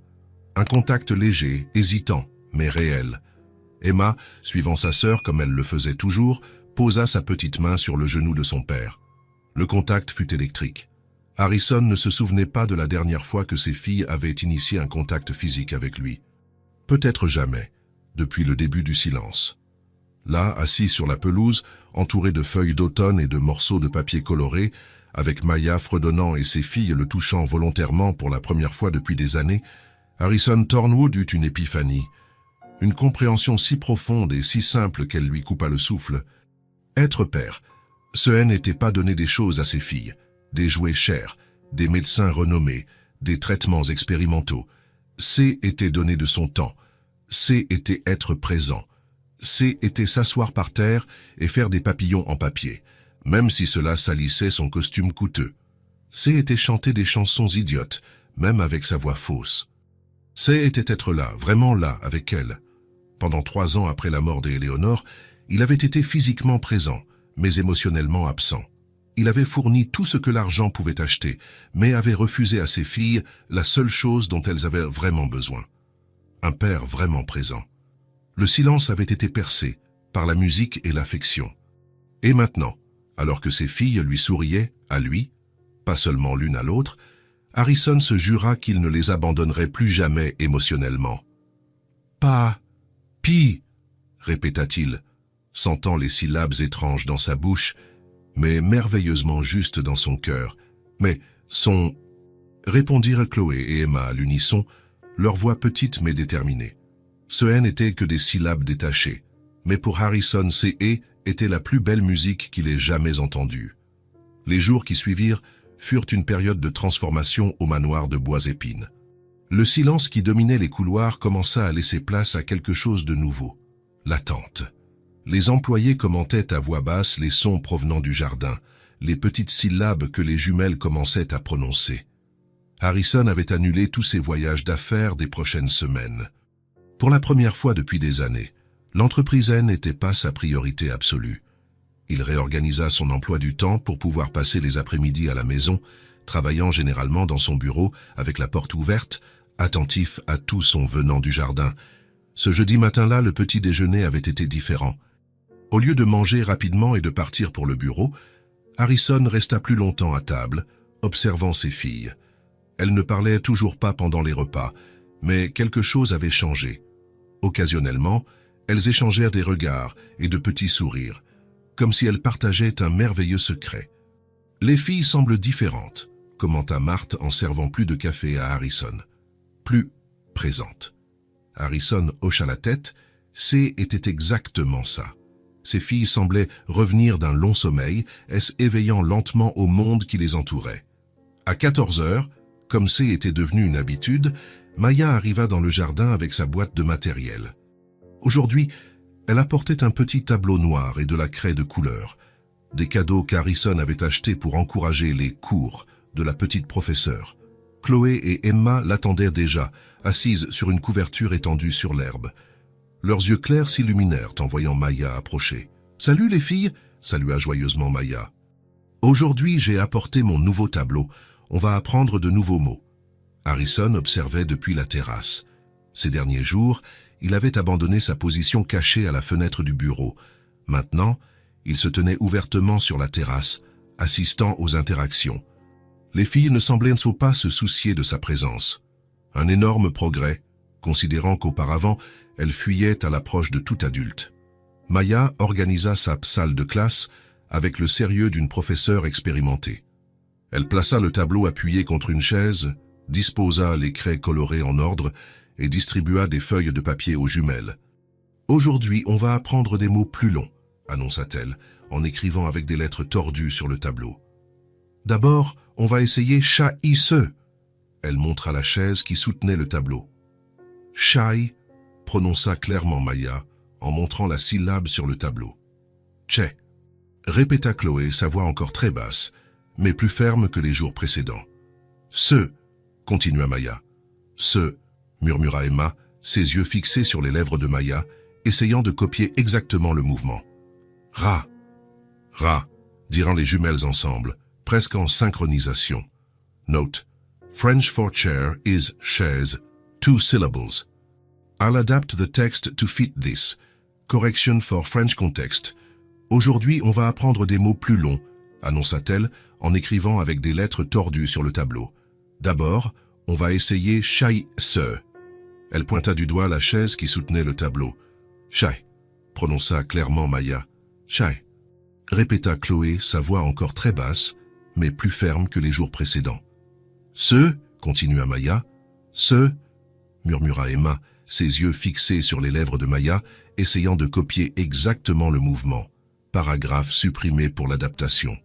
Un contact léger, hésitant, mais réel. Emma, suivant sa sœur comme elle le faisait toujours, posa sa petite main sur le genou de son père. Le contact fut électrique. Harrison ne se souvenait pas de la dernière fois que ses filles avaient initié un contact physique avec lui. Peut-être jamais, depuis le début du silence. Là, assis sur la pelouse, entouré de feuilles d'automne et de morceaux de papier coloré, avec Maya fredonnant et ses filles le touchant volontairement pour la première fois depuis des années, Harrison Thornwood eut une épiphanie. Une compréhension si profonde et si simple qu'elle lui coupa le souffle. Être père, ce n'était pas donner des choses à ses filles, des jouets chers, des médecins renommés, des traitements expérimentaux. C'est était donner de son temps. C'est était être présent. C'est était s'asseoir par terre et faire des papillons en papier, même si cela salissait son costume coûteux. C'est était chanter des chansons idiotes, même avec sa voix fausse. C était être là, vraiment là, avec elle. Pendant 3 ans après la mort d'Éléonore, il avait été physiquement présent, mais émotionnellement absent. Il avait fourni tout ce que l'argent pouvait acheter, mais avait refusé à ses filles la seule chose dont elles avaient vraiment besoin. Un père vraiment présent. Le silence avait été percé par la musique et l'affection. Et maintenant, alors que ses filles lui souriaient, à lui, pas seulement l'une à l'autre, Harrison se jura qu'il ne les abandonnerait plus jamais émotionnellement. « Pa, pi » répéta-t-il, sentant les syllabes étranges dans sa bouche, mais merveilleusement justes dans son cœur. Mais son... répondirent Chloé et Emma à l'unisson, leur voix petite mais déterminée. Ce N n'était que des syllabes détachées, mais pour Harrison, ces E était la plus belle musique qu'il ait jamais entendue. Les jours qui suivirent furent une période de transformation au manoir de Bois-Épine. Le silence qui dominait les couloirs commença à laisser place à quelque chose de nouveau, l'attente. Les employés commentaient à voix basse les sons provenant du jardin, les petites syllabes que les jumelles commençaient à prononcer. Harrison avait annulé tous ses voyages d'affaires des prochaines semaines. Pour la première fois depuis des années, l'entreprise N n'était pas sa priorité absolue. Il réorganisa son emploi du temps pour pouvoir passer les après-midi à la maison, travaillant généralement dans son bureau avec la porte ouverte, attentif à tout son venant du jardin. Ce jeudi matin-là, le petit déjeuner avait été différent. Au lieu de manger rapidement et de partir pour le bureau, Harrison resta plus longtemps à table, observant ses filles. Elles ne parlaient toujours pas pendant les repas, mais quelque chose avait changé. Occasionnellement, elles échangèrent des regards et de petits sourires, comme si elles partageaient un merveilleux secret. « Les filles semblent différentes », commenta Marthe en servant plus de café à Harrison. « Plus présentes. » Harrison hocha la tête, c'était exactement ça. Ses filles semblaient revenir d'un long sommeil, éveillant lentement au monde qui les entourait. À 14 heures, comme était devenu une habitude, Maya arriva dans le jardin avec sa boîte de matériel. Aujourd'hui, elle apportait un petit tableau noir et de la craie de couleur, des cadeaux qu'Harrison avait achetés pour encourager les cours de la petite professeure. Chloé et Emma l'attendaient déjà, assises sur une couverture étendue sur l'herbe. Leurs yeux clairs s'illuminèrent en voyant Maya approcher. « Salut les filles !» salua joyeusement Maya. « Aujourd'hui, j'ai apporté mon nouveau tableau. On va apprendre de nouveaux mots. » Harrison observait depuis la terrasse. Ces derniers jours, il avait abandonné sa position cachée à la fenêtre du bureau. Maintenant, il se tenait ouvertement sur la terrasse, assistant aux interactions. Les filles ne semblaient pas se soucier de sa présence. Un énorme progrès, considérant qu'auparavant, elle fuyait à l'approche de tout adulte. Maya organisa sa salle de classe avec le sérieux d'une professeure expérimentée. Elle plaça le tableau appuyé contre une chaise, disposa les craies colorées en ordre et distribua des feuilles de papier aux jumelles. « Aujourd'hui, on va apprendre des mots plus longs », annonça-t-elle, en écrivant avec des lettres tordues sur le tableau. « D'abord, on va essayer chaïsse ». Elle montra la chaise qui soutenait le tableau. « Chai », prononça clairement Maya, en montrant la syllabe sur le tableau. « Tché », répéta Chloé, sa voix encore très basse, mais plus ferme que les jours précédents. « Ce », continua Maya. « Ce », murmura Emma, ses yeux fixés sur les lèvres de Maya, essayant de copier exactement le mouvement. « Ra »,« ra », dirent les jumelles ensemble, presque en synchronisation. Note: French for chair is chaise, 2 syllables. I'll adapt the text to fit this. Correction for French context. Aujourd'hui, on va apprendre des mots plus longs, annonça-t-elle en écrivant avec des lettres tordues sur le tableau. D'abord, on va essayer chaïsse. Elle pointa du doigt la chaise qui soutenait le tableau. Chai, prononça clairement Maya. Chai, répéta Chloé, sa voix encore très basse, mais plus ferme que les jours précédents. Ce, continua Maya. Ce, murmura Emma, ses yeux fixés sur les lèvres de Maya, essayant de copier exactement le mouvement. Paragraphe supprimé pour l'adaptation.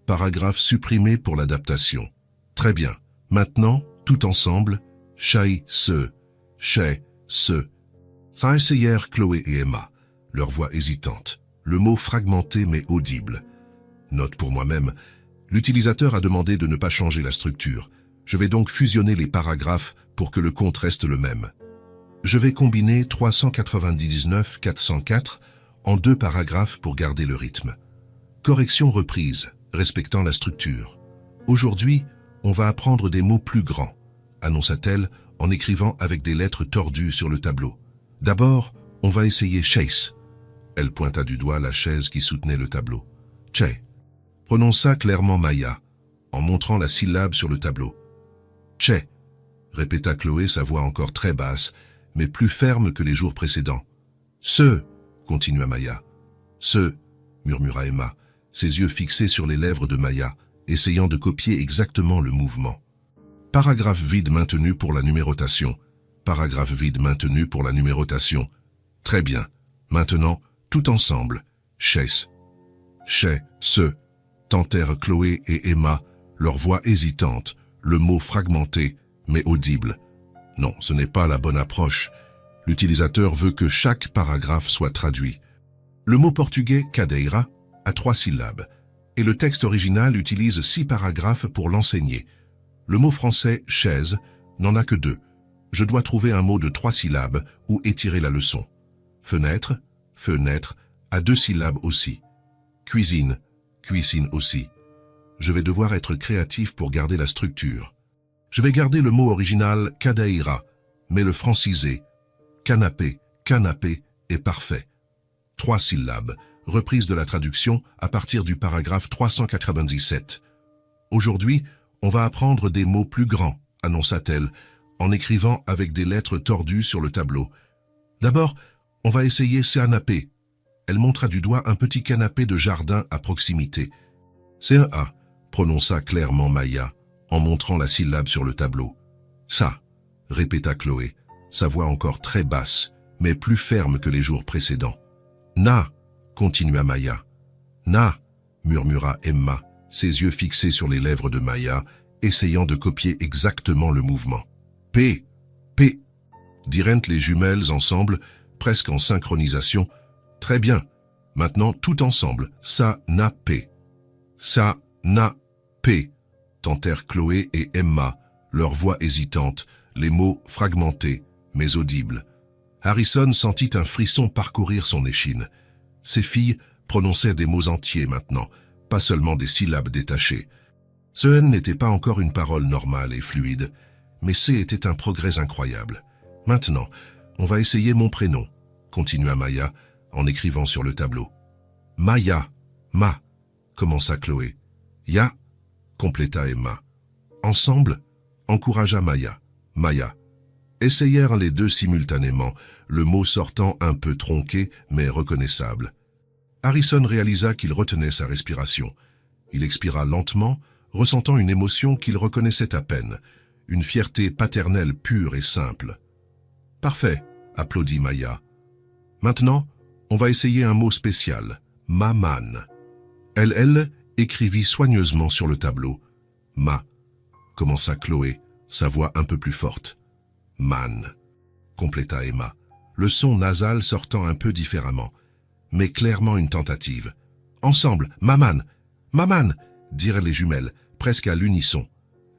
Paragraphe supprimé pour l'adaptation. Très bien. Maintenant, tout ensemble, chai, se, chai, se. Ça essayèrent Chloé et Emma, leur voix hésitante, le mot fragmenté mais audible. Note pour moi-même, l'utilisateur a demandé de ne pas changer la structure. Je vais donc fusionner les paragraphes pour que le compte reste le même. Je vais combiner 399 404 en 2 paragraphes pour garder le rythme. Correction reprise, respectant la structure. Aujourd'hui, on va apprendre des mots plus grands, annonça-t-elle en écrivant avec des lettres tordues sur le tableau. D'abord, on va essayer chaise. Elle pointa du doigt la chaise qui soutenait le tableau. Che. Prononça clairement Maya, en montrant la syllabe sur le tableau. Che, répéta Chloé, sa voix encore très basse, mais plus ferme que les jours précédents. Ce, continua Maya. Ce, murmura Emma, ses yeux fixés sur les lèvres de Maya, essayant de copier exactement le mouvement. Paragraphe vide maintenu pour la numérotation. Paragraphe vide maintenu pour la numérotation. Très bien. Maintenant, tout ensemble. Chaise. Chais, ce, tentèrent Chloé et Emma, leur voix hésitante, le mot fragmenté, mais audible. Non, ce n'est pas la bonne approche. L'utilisateur veut que chaque paragraphe soit traduit. Le mot portugais cadeira a 3 syllabes, et le texte original utilise 6 paragraphes pour l'enseigner. Le mot français chaise n'en a que 2. Je dois trouver un mot de 3 syllabes ou étirer la leçon. Fenêtre, fenêtre, a 2 syllabes aussi. Cuisine, cuisine aussi. Je vais devoir être créatif pour garder la structure. Je vais garder le mot original cadeira, mais le franciser. Canapé, canapé est parfait. 3 syllabes, reprise de la traduction à partir du paragraphe 397. Aujourd'hui, on va apprendre des mots plus grands, annonça-t-elle, en écrivant avec des lettres tordues sur le tableau. D'abord, on va essayer canapé. Elle montra du doigt un petit canapé de jardin à proximité. C'est un A, prononça clairement Maya, en montrant la syllabe sur le tableau. Ça, répéta Chloé, sa voix encore très basse, mais plus ferme que les jours précédents. Na, continua Maya. Na, murmura Emma, ses yeux fixés sur les lèvres de Maya, essayant de copier exactement le mouvement. P, P, dirent les jumelles ensemble, presque en synchronisation. Très bien, maintenant tout ensemble, ça, na, P. Ça, na, P, tentèrent Chloé et Emma, leur voix hésitante, les mots fragmentés, mais audibles. Harrison sentit un frisson parcourir son échine. Ses filles prononçaient des mots entiers maintenant, pas seulement des syllabes détachées. Ce N n'était pas encore une parole normale et fluide, mais C était un progrès incroyable. Maintenant, on va essayer mon prénom, continua Maya, en écrivant sur le tableau. Maya, ma, commença Chloé. Ya, compléta Emma. Ensemble, encouragea Maya. Maya. Essayèrent les deux simultanément, le mot sortant un peu tronqué, mais reconnaissable. Harrison réalisa qu'il retenait sa respiration. Il expira lentement, ressentant une émotion qu'il reconnaissait à peine, une fierté paternelle pure et simple. « Parfait », applaudit Maya. « Maintenant, on va essayer un mot spécial, maman. » Elle écrivit soigneusement sur le tableau. « Ma », commença Chloé, sa voix un peu plus forte. « Man », compléta Emma, le son nasal sortant un peu différemment, mais clairement une tentative. « Ensemble, maman, maman », dirent les jumelles, presque à l'unisson.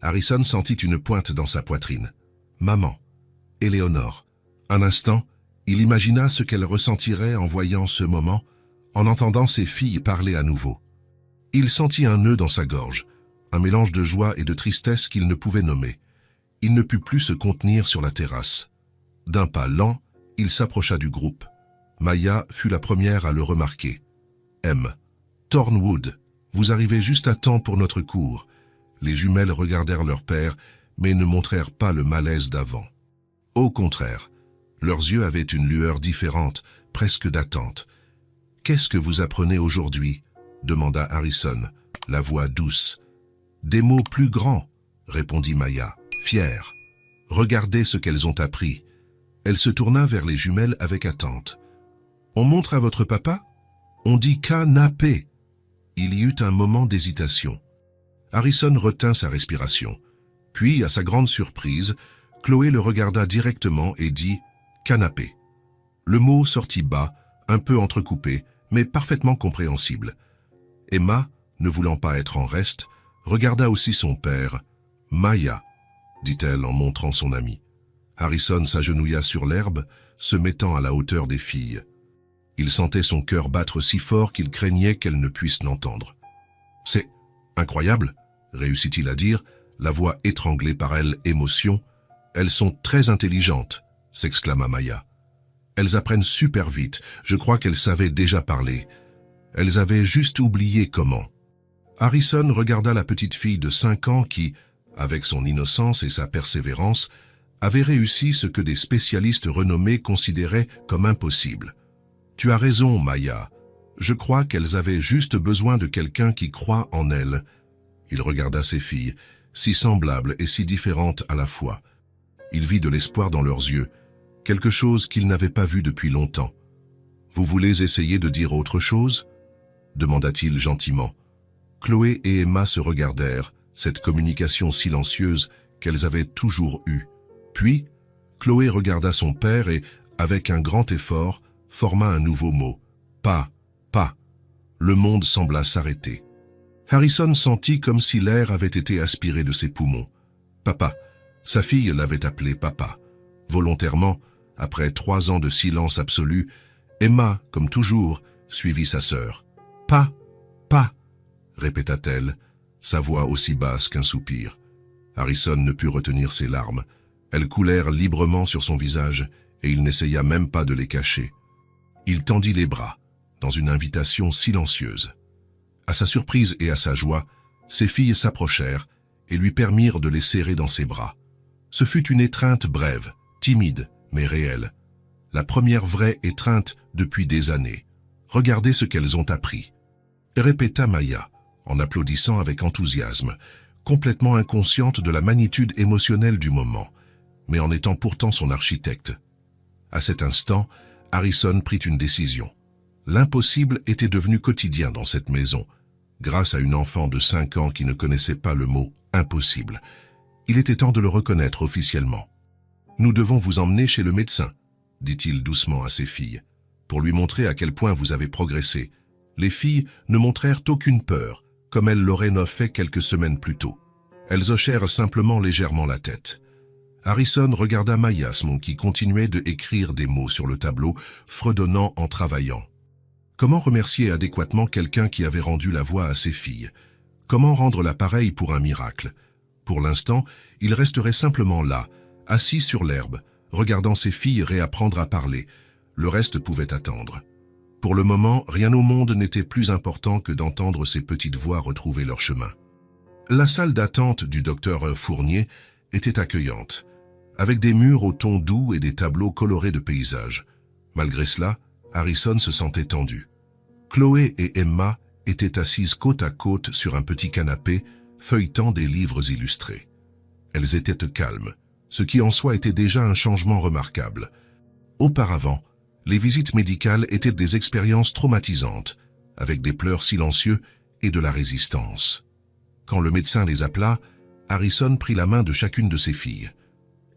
Harrison sentit une pointe dans sa poitrine. « Maman, Éléonore. » Un instant, il imagina ce qu'elle ressentirait en voyant ce moment, en entendant ses filles parler à nouveau. Il sentit un nœud dans sa gorge, un mélange de joie et de tristesse qu'il ne pouvait nommer. Il ne put plus se contenir sur la terrasse. D'un pas lent, il s'approcha du groupe. Maya fut la première à le remarquer. « M. Thornwood, vous arrivez juste à temps pour notre cours. » Les jumelles regardèrent leur père, mais ne montrèrent pas le malaise d'avant. Au contraire, leurs yeux avaient une lueur différente, presque d'attente. « Qu'est-ce que vous apprenez aujourd'hui » demanda Harrison, la voix douce. « Des mots plus grands » répondit Maya, fière. « Regardez ce qu'elles ont appris. » Elle se tourna vers les jumelles avec attente. « On montre à votre papa ?»« On dit canapé. » Il y eut un moment d'hésitation. Harrison retint sa respiration. Puis, à sa grande surprise, Chloé le regarda directement et dit « canapé ». Le mot sortit bas, un peu entrecoupé, mais parfaitement compréhensible. Emma, ne voulant pas être en reste, regarda aussi son père. « Maya », dit-elle en montrant son ami. Harrison s'agenouilla sur l'herbe, se mettant à la hauteur des filles. Il sentait son cœur battre si fort qu'il craignait qu'elles ne puissent l'entendre. « C'est incroyable !» réussit-il à dire, la voix étranglée par elle émotion. « Elles sont très intelligentes !» s'exclama Maya. « Elles apprennent super vite, je crois qu'elles savaient déjà parler. Elles avaient juste oublié comment. » Harrison regarda la petite fille de 5 ans qui, avec son innocence et sa persévérance, avait réussi ce que des spécialistes renommés considéraient comme impossible. « Tu as raison, Maya. Je crois qu'elles avaient juste besoin de quelqu'un qui croit en elles. » Il regarda ses filles, si semblables et si différentes à la fois. Il vit de l'espoir dans leurs yeux, quelque chose qu'il n'avait pas vu depuis longtemps. « Vous voulez essayer de dire autre chose ?» demanda-t-il gentiment. Chloé et Emma se regardèrent, cette communication silencieuse qu'elles avaient toujours eue. Puis, Chloé regarda son père et, avec un grand effort, forma un nouveau mot. « Pas, pas ». Le monde sembla s'arrêter. Harrison sentit comme si l'air avait été aspiré de ses poumons. « Papa ». Sa fille l'avait appelé papa. Volontairement, après 3 ans de silence absolu, Emma, comme toujours, suivit sa sœur. « Pas, pas », répéta-t-elle, sa voix aussi basse qu'un soupir. Harrison ne put retenir ses larmes. Elles coulèrent librement sur son visage et il n'essaya même pas de les cacher. Il tendit les bras, dans une invitation silencieuse. À sa surprise et à sa joie, ses filles s'approchèrent et lui permirent de les serrer dans ses bras. Ce fut une étreinte brève, timide, mais réelle. La première vraie étreinte depuis des années. Regardez ce qu'elles ont appris, répéta Maya, en applaudissant avec enthousiasme, complètement inconsciente de la magnitude émotionnelle du moment, mais en étant pourtant son architecte. À cet instant, Harrison prit une décision. L'impossible était devenu quotidien dans cette maison, grâce à une enfant de 5 ans qui ne connaissait pas le mot « impossible ». Il était temps de le reconnaître officiellement. « Nous devons vous emmener chez le médecin », dit-il doucement à ses filles, « pour lui montrer à quel point vous avez progressé. » Les filles ne montrèrent aucune peur, comme elles l'auraient fait quelques semaines plus tôt. Elles hochèrent simplement légèrement la tête. Harrison regarda Mayasme qui continuait de écrire des mots sur le tableau, fredonnant en travaillant. Comment remercier adéquatement quelqu'un qui avait rendu la voix à ses filles? Comment rendre l'appareil pour un miracle? Pour l'instant, il resterait simplement là, assis sur l'herbe, regardant ses filles réapprendre à parler. Le reste pouvait attendre. Pour le moment, rien au monde n'était plus important que d'entendre ces petites voix retrouver leur chemin. La salle d'attente du docteur Fournier était accueillante, avec des murs au ton doux et des tableaux colorés de paysages. Malgré cela, Harrison se sentait tendu. Chloé et Emma étaient assises côte à côte sur un petit canapé, feuilletant des livres illustrés. Elles étaient calmes, ce qui en soi était déjà un changement remarquable. Auparavant, les visites médicales étaient des expériences traumatisantes, avec des pleurs silencieux et de la résistance. Quand le médecin les appela, Harrison prit la main de chacune de ses filles.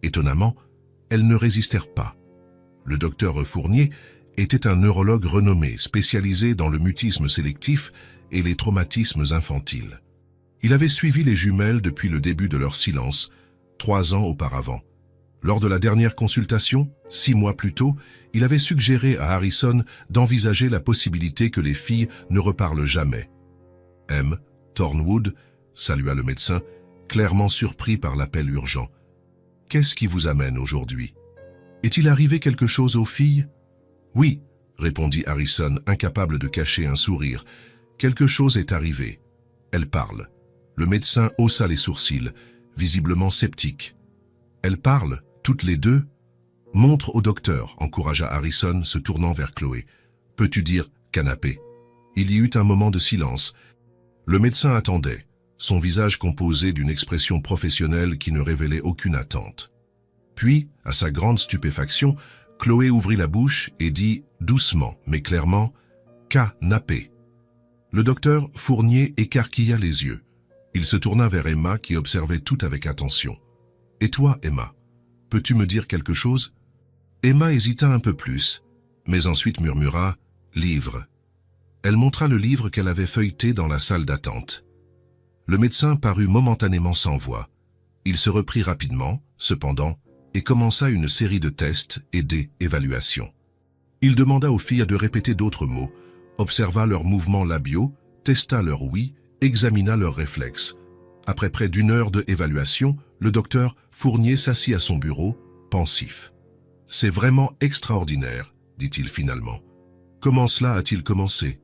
Étonnamment, elles ne résistèrent pas. Le docteur Fournier était un neurologue renommé, spécialisé dans le mutisme sélectif et les traumatismes infantiles. Il avait suivi les jumelles depuis le début de leur silence, 3 ans auparavant. Lors de la dernière consultation, 6 mois plus tôt, il avait suggéré à Harrison d'envisager la possibilité que les filles ne reparlent jamais. M. Thornwood salua le médecin, clairement surpris par l'appel urgent. « Qu'est-ce qui vous amène aujourd'hui? Est-il arrivé quelque chose aux filles ?»« Oui, » répondit Harrison, incapable de cacher un sourire. « Quelque chose est arrivé. Elles parlent. » Le médecin haussa les sourcils, visiblement sceptique. « Elles parlent, toutes les deux ?»« Montre au docteur, » encouragea Harrison, se tournant vers Chloé. « Peux-tu dire canapé ?» Il y eut un moment de silence. Le médecin attendait, son visage composé d'une expression professionnelle qui ne révélait aucune attente. Puis, à sa grande stupéfaction, Chloé ouvrit la bouche et dit doucement mais clairement « canapé ». Le docteur Fournier écarquilla les yeux. Il se tourna vers Emma qui observait tout avec attention. « Et toi, Emma, peux-tu me dire quelque chose ?» Emma hésita un peu plus, mais ensuite murmura « livre ». Elle montra le livre qu'elle avait feuilleté dans la salle d'attente. Le médecin parut momentanément sans voix. Il se reprit rapidement, cependant, et commença une série de tests et d'évaluations. Il demanda aux filles de répéter d'autres mots, observa leurs mouvements labiaux, testa leur ouïe, examina leurs réflexes. Après près d'une heure d'évaluation, le docteur Fournier s'assit à son bureau, pensif. « C'est vraiment extraordinaire, dit-il finalement. Comment cela a-t-il commencé ?»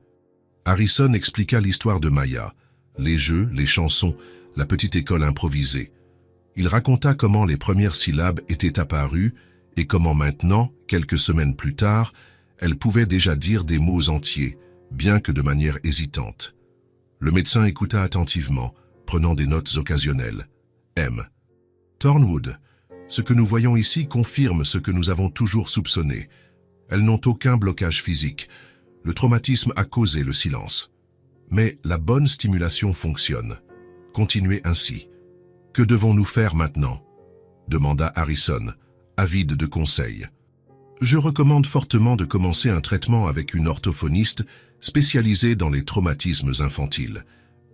Harrison expliqua l'histoire de Maya, les jeux, les chansons, la petite école improvisée. Il raconta comment les premières syllabes étaient apparues et comment maintenant, quelques semaines plus tard, elle pouvait déjà dire des mots entiers, bien que de manière hésitante. Le médecin écouta attentivement, prenant des notes occasionnelles. M. Thornwood, ce que nous voyons ici confirme ce que nous avons toujours soupçonné. Elles n'ont aucun blocage physique. Le traumatisme a causé le silence. Mais la bonne stimulation fonctionne. Continuez ainsi. Que devons-nous faire maintenant ? Demanda Harrison, avide de conseils. Je recommande fortement de commencer un traitement avec une orthophoniste spécialisée dans les traumatismes infantiles.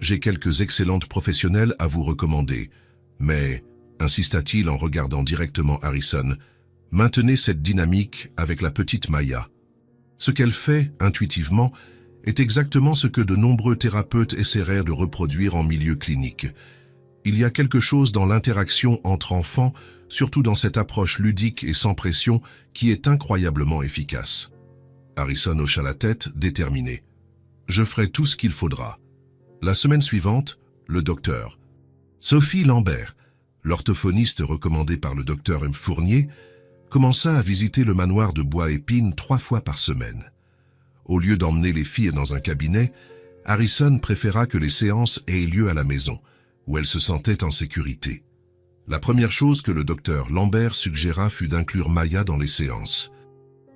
J'ai quelques excellentes professionnelles à vous recommander. Mais, insista-t-il en regardant directement Harrison, maintenez cette dynamique avec la petite Maya. Ce qu'elle fait, intuitivement, est exactement ce que de nombreux thérapeutes essaieraient de reproduire en milieu clinique. Il y a quelque chose dans l'interaction entre enfants, surtout dans cette approche ludique et sans pression, qui est incroyablement efficace. Harrison hocha la tête, déterminé. Je ferai tout ce qu'il faudra. La semaine suivante, le docteur Sophie Lambert, l'orthophoniste recommandée par le docteur M. Fournier, commença à visiter le manoir de Bois-Épine 3 fois par semaine. Au lieu d'emmener les filles dans un cabinet, Harrison préféra que les séances aient lieu à la maison, où elle se sentait en sécurité. La première chose que le docteur Lambert suggéra fut d'inclure Maya dans les séances.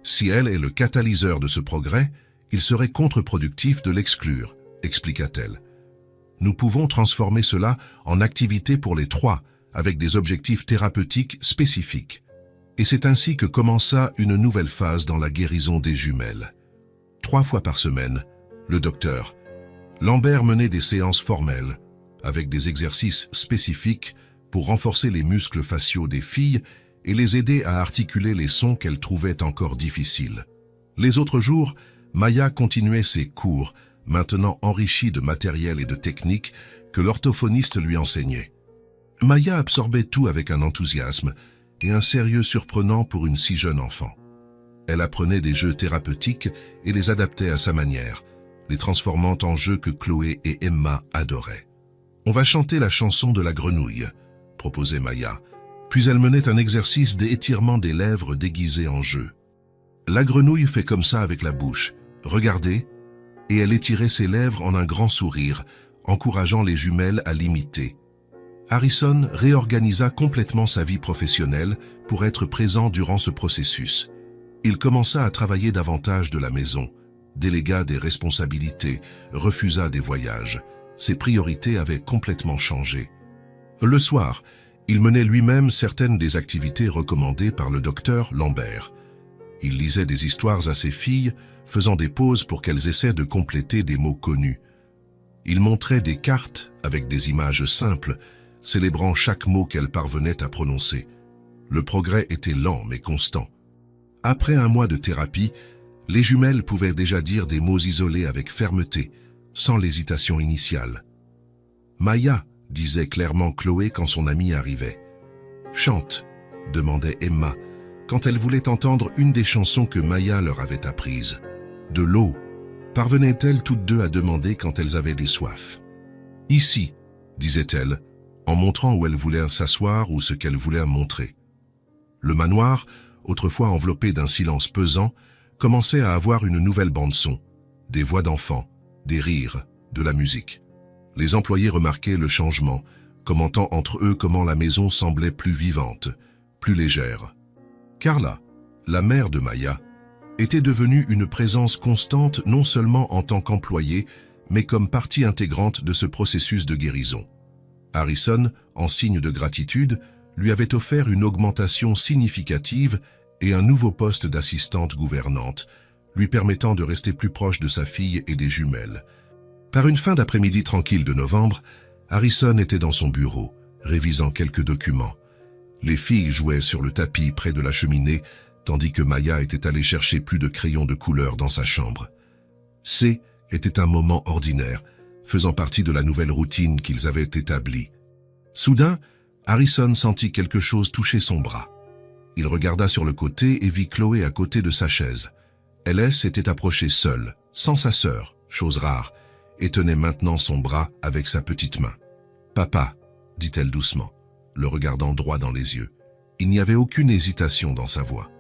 Si elle est le catalyseur de ce progrès, il serait contre-productif de l'exclure, expliqua-t-elle. Nous pouvons transformer cela en activité pour les 3, avec des objectifs thérapeutiques spécifiques. Et c'est ainsi que commença une nouvelle phase dans la guérison des jumelles. 3 fois par semaine, le docteur Lambert menait des séances formelles, avec des exercices spécifiques pour renforcer les muscles faciaux des filles et les aider à articuler les sons qu'elles trouvaient encore difficiles. Les autres jours, Maya continuait ses cours, maintenant enrichis de matériel et de techniques que l'orthophoniste lui enseignait. Maya absorbait tout avec un enthousiasme et un sérieux surprenant pour une si jeune enfant. Elle apprenait des jeux thérapeutiques et les adaptait à sa manière, les transformant en jeux que Chloé et Emma adoraient. « On va chanter la chanson de la grenouille », proposait Maya, puis elle menait un exercice d'étirement des lèvres déguisé en jeu. La grenouille fait comme ça avec la bouche, regardez, et elle étirait ses lèvres en un grand sourire, encourageant les jumelles à l'imiter. Harrison réorganisa complètement sa vie professionnelle pour être présent durant ce processus. Il commença à travailler davantage de la maison, délégua des responsabilités, refusa des voyages. Ses priorités avaient complètement changé. Le soir, il menait lui-même certaines des activités recommandées par le docteur Lambert. Il lisait des histoires à ses filles, faisant des pauses pour qu'elles essaient de compléter des mots connus. Il montrait des cartes avec des images simples, célébrant chaque mot qu'elles parvenaient à prononcer. Le progrès était lent mais constant. Après un mois de thérapie, les jumelles pouvaient déjà dire des mots isolés avec fermeté, sans l'hésitation initiale. « Maya », disait clairement Chloé quand son amie arrivait. « Chante », demandait Emma, quand elle voulait entendre une des chansons que Maya leur avait apprises. « De l'eau », parvenaient-elles toutes deux à demander quand elles avaient des soifs. « Ici », disait-elle, en montrant où elle voulait s'asseoir ou ce qu'elle voulait montrer. Le manoir, autrefois enveloppé d'un silence pesant, commençait à avoir une nouvelle bande-son, des voix d'enfants, des rires, de la musique. Les employés remarquaient le changement, commentant entre eux comment la maison semblait plus vivante, plus légère. Carla, la mère de Maya, était devenue une présence constante non seulement en tant qu'employée, mais comme partie intégrante de ce processus de guérison. Harrison, en signe de gratitude, lui avait offert une augmentation significative et un nouveau poste d'assistante gouvernante, lui permettant de rester plus proche de sa fille et des jumelles. Par une fin d'après-midi tranquille de novembre, Harrison était dans son bureau, révisant quelques documents. Les filles jouaient sur le tapis près de la cheminée, tandis que Maya était allée chercher plus de crayons de couleur dans sa chambre. Était un moment ordinaire, faisant partie de la nouvelle routine qu'ils avaient établie. Soudain, Harrison sentit quelque chose toucher son bras. Il regarda sur le côté et vit Chloé à côté de sa chaise. Elle s'était approchée seule, sans sa sœur, chose rare, et tenait maintenant son bras avec sa petite main. « Papa », dit-elle doucement, le regardant droit dans les yeux. Il n'y avait aucune hésitation dans sa voix.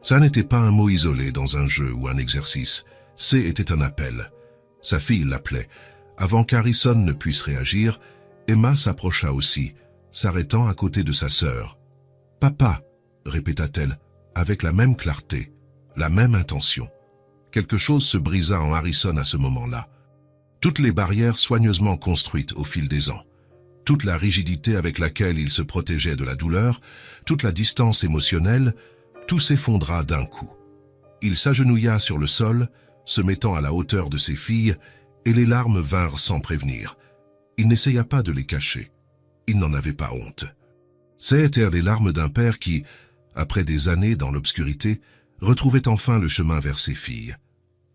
Ça n'était pas un mot isolé dans un jeu ou un exercice. Était un appel. Sa fille l'appelait. Avant qu'Harrison ne puisse réagir, Emma s'approcha aussi, s'arrêtant à côté de sa sœur. « Papa », répéta-t-elle, avec la même clarté, la même intention. Quelque chose se brisa en Harrison à ce moment-là. Toutes les barrières soigneusement construites au fil des ans, toute la rigidité avec laquelle il se protégeait de la douleur, toute la distance émotionnelle, tout s'effondra d'un coup. Il s'agenouilla sur le sol, se mettant à la hauteur de ses filles, et les larmes vinrent sans prévenir. Il n'essaya pas de les cacher. Il n'en avait pas honte. C'étaient les larmes d'un père qui, après des années dans l'obscurité, retrouvait enfin le chemin vers ses filles.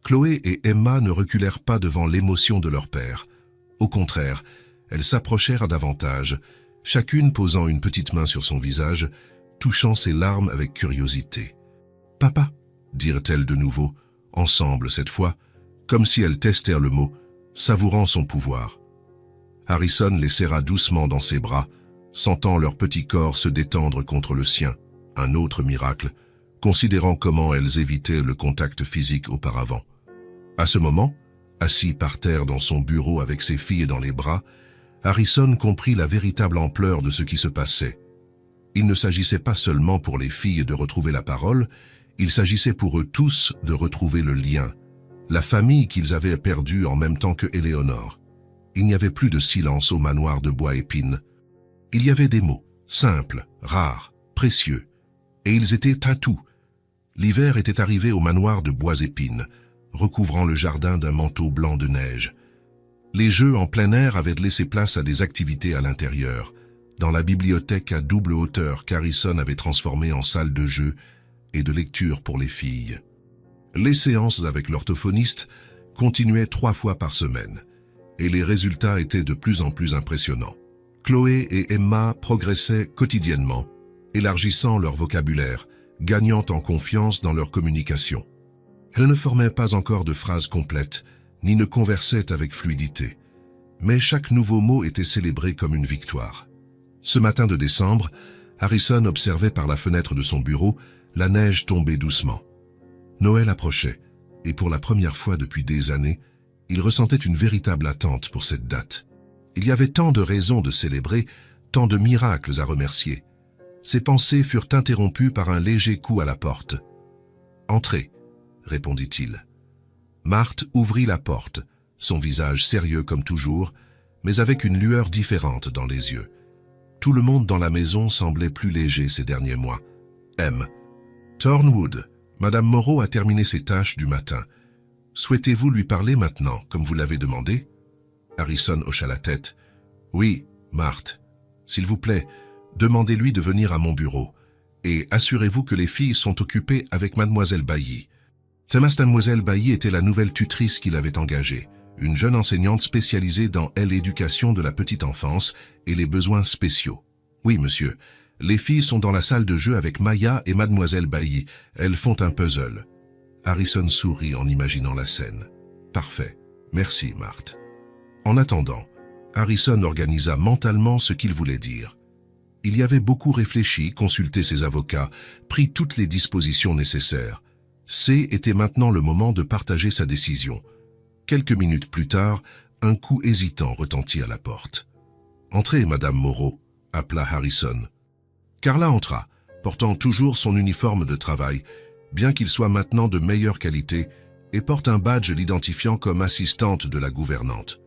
Chloé et Emma ne reculèrent pas devant l'émotion de leur père. Au contraire, elles s'approchèrent davantage, chacune posant une petite main sur son visage, touchant ses larmes avec curiosité. « Papa » dirent-elles de nouveau, ensemble cette fois, comme si elles testèrent le mot, savourant son pouvoir. Harrison les serra doucement dans ses bras, sentant leur petit corps se détendre contre le sien, un autre miracle, considérant comment elles évitaient le contact physique auparavant. À ce moment, assis par terre dans son bureau avec ses filles dans les bras, Harrison comprit la véritable ampleur de ce qui se passait. Il ne s'agissait pas seulement pour les filles de retrouver la parole, il s'agissait pour eux tous de retrouver le lien, la famille qu'ils avaient perdue en même temps que Éléonore. Il n'y avait plus de silence au manoir de Bois-Épine. Il y avait des mots, simples, rares, précieux, et ils étaient à tout. L'hiver était arrivé au manoir de Bois-Épine, recouvrant le jardin d'un manteau blanc de neige. Les jeux en plein air avaient laissé place à des activités à l'intérieur, dans la bibliothèque à double hauteur qu'Harrison avait transformée en salle de jeu et de lecture pour les filles. Les séances avec l'orthophoniste continuaient 3 fois par semaine, et les résultats étaient de plus en plus impressionnants. Chloé et Emma progressaient quotidiennement, élargissant leur vocabulaire, gagnant en confiance dans leur communication. Elles ne formaient pas encore de phrases complètes, ni ne conversaient avec fluidité, mais chaque nouveau mot était célébré comme une victoire. Ce matin de décembre, Harrison observait par la fenêtre de son bureau la neige tomber doucement. Noël approchait, et pour la première fois depuis des années, il ressentait une véritable attente pour cette date. Il y avait tant de raisons de célébrer, tant de miracles à remercier. Ses pensées furent interrompues par un léger coup à la porte. « Entrez », répondit-il. Marthe ouvrit la porte, son visage sérieux comme toujours, mais avec une lueur différente dans les yeux. Tout le monde dans la maison semblait plus léger ces derniers mois. M. Thornwood, Madame Moreau a terminé ses tâches du matin. Souhaitez-vous lui parler maintenant, comme vous l'avez demandé? Harrison hocha la tête. Oui, Marthe. S'il vous plaît, demandez-lui de venir à mon bureau. Et assurez-vous que les filles sont occupées avec Mademoiselle Bailly. Mademoiselle Bailly était la nouvelle tutrice qu'il avait engagée, une jeune enseignante spécialisée dans l'éducation de la petite enfance et les besoins spéciaux. Oui, monsieur. Les filles sont dans la salle de jeu avec Maya et Mademoiselle Bailly. Elles font un puzzle. Harrison sourit en imaginant la scène. Parfait. Merci, Marthe. En attendant, Harrison organisa mentalement ce qu'il voulait dire. Il y avait beaucoup réfléchi, consulté ses avocats, pris toutes les dispositions nécessaires. Était maintenant le moment de partager sa décision. Quelques minutes plus tard, un coup hésitant retentit à la porte. « Entrez, Madame Moreau », appela Harrison. Carla entra, portant toujours son uniforme de travail, bien qu'il soit maintenant de meilleure qualité, et porte un badge l'identifiant comme assistante de la gouvernante.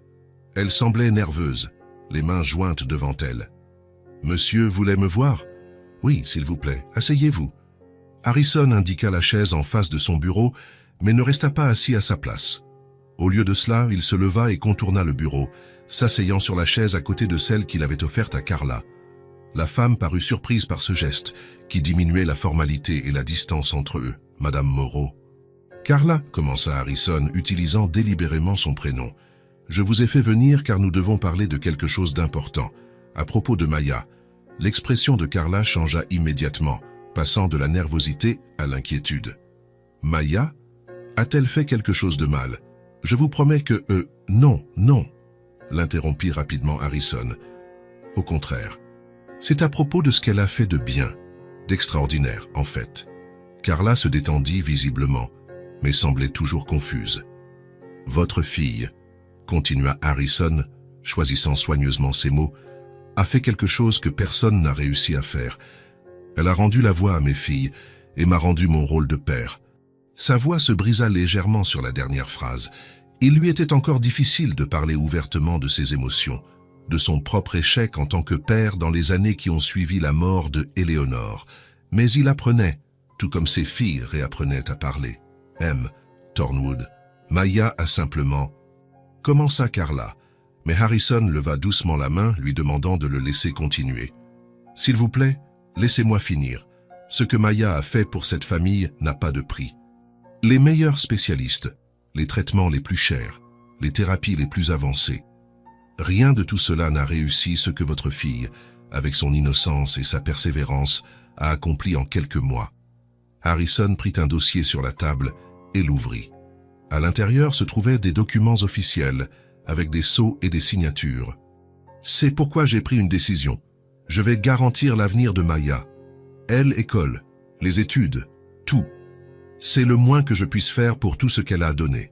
Elle semblait nerveuse, les mains jointes devant elle. « Monsieur voulait me voir ? » ?»« Oui, s'il vous plaît, asseyez-vous. » Harrison indiqua la chaise en face de son bureau, mais ne resta pas assis à sa place. Au lieu de cela, il se leva et contourna le bureau, s'asseyant sur la chaise à côté de celle qu'il avait offerte à Carla. La femme parut surprise par ce geste, qui diminuait la formalité et la distance entre eux. « Madame Moreau. »« Carla, » commença Harrison, utilisant délibérément son prénom. « Je vous ai fait venir car nous devons parler de quelque chose d'important. À propos de Maya. » L'expression de Carla changea immédiatement, passant de la nervosité à l'inquiétude. « Maya? A-t-elle fait quelque chose de mal? Je vous promets que... non, non !» l'interrompit rapidement Harrison. « Au contraire. C'est à propos de ce qu'elle a fait de bien, d'extraordinaire en fait. » Carla se détendit visiblement, mais semblait toujours confuse. « Votre fille, » continua Harrison, choisissant soigneusement ses mots, « a fait quelque chose que personne n'a réussi à faire. Elle a rendu la voix à mes filles et m'a rendu mon rôle de père. » Sa voix se brisa légèrement sur la dernière phrase. Il lui était encore difficile de parler ouvertement de ses émotions, de son propre échec en tant que père dans les années qui ont suivi la mort de Éléonore. Mais il apprenait, tout comme ses filles réapprenaient à parler. M. Thornwood. Maya a simplement... Commença Carla, mais Harrison leva doucement la main, lui demandant de le laisser continuer. « S'il vous plaît, laissez-moi finir. Ce que Maya a fait pour cette famille n'a pas de prix. Les meilleurs spécialistes, les traitements les plus chers, les thérapies les plus avancées. Rien de tout cela n'a réussi ce que votre fille, avec son innocence et sa persévérance, a accompli en quelques mois. » Harrison prit un dossier sur la table et l'ouvrit. À l'intérieur se trouvaient des documents officiels, avec des sceaux et des signatures. « C'est pourquoi j'ai pris une décision. Je vais garantir l'avenir de Maya. Elle, école, les études, tout. C'est le moins que je puisse faire pour tout ce qu'elle a donné. »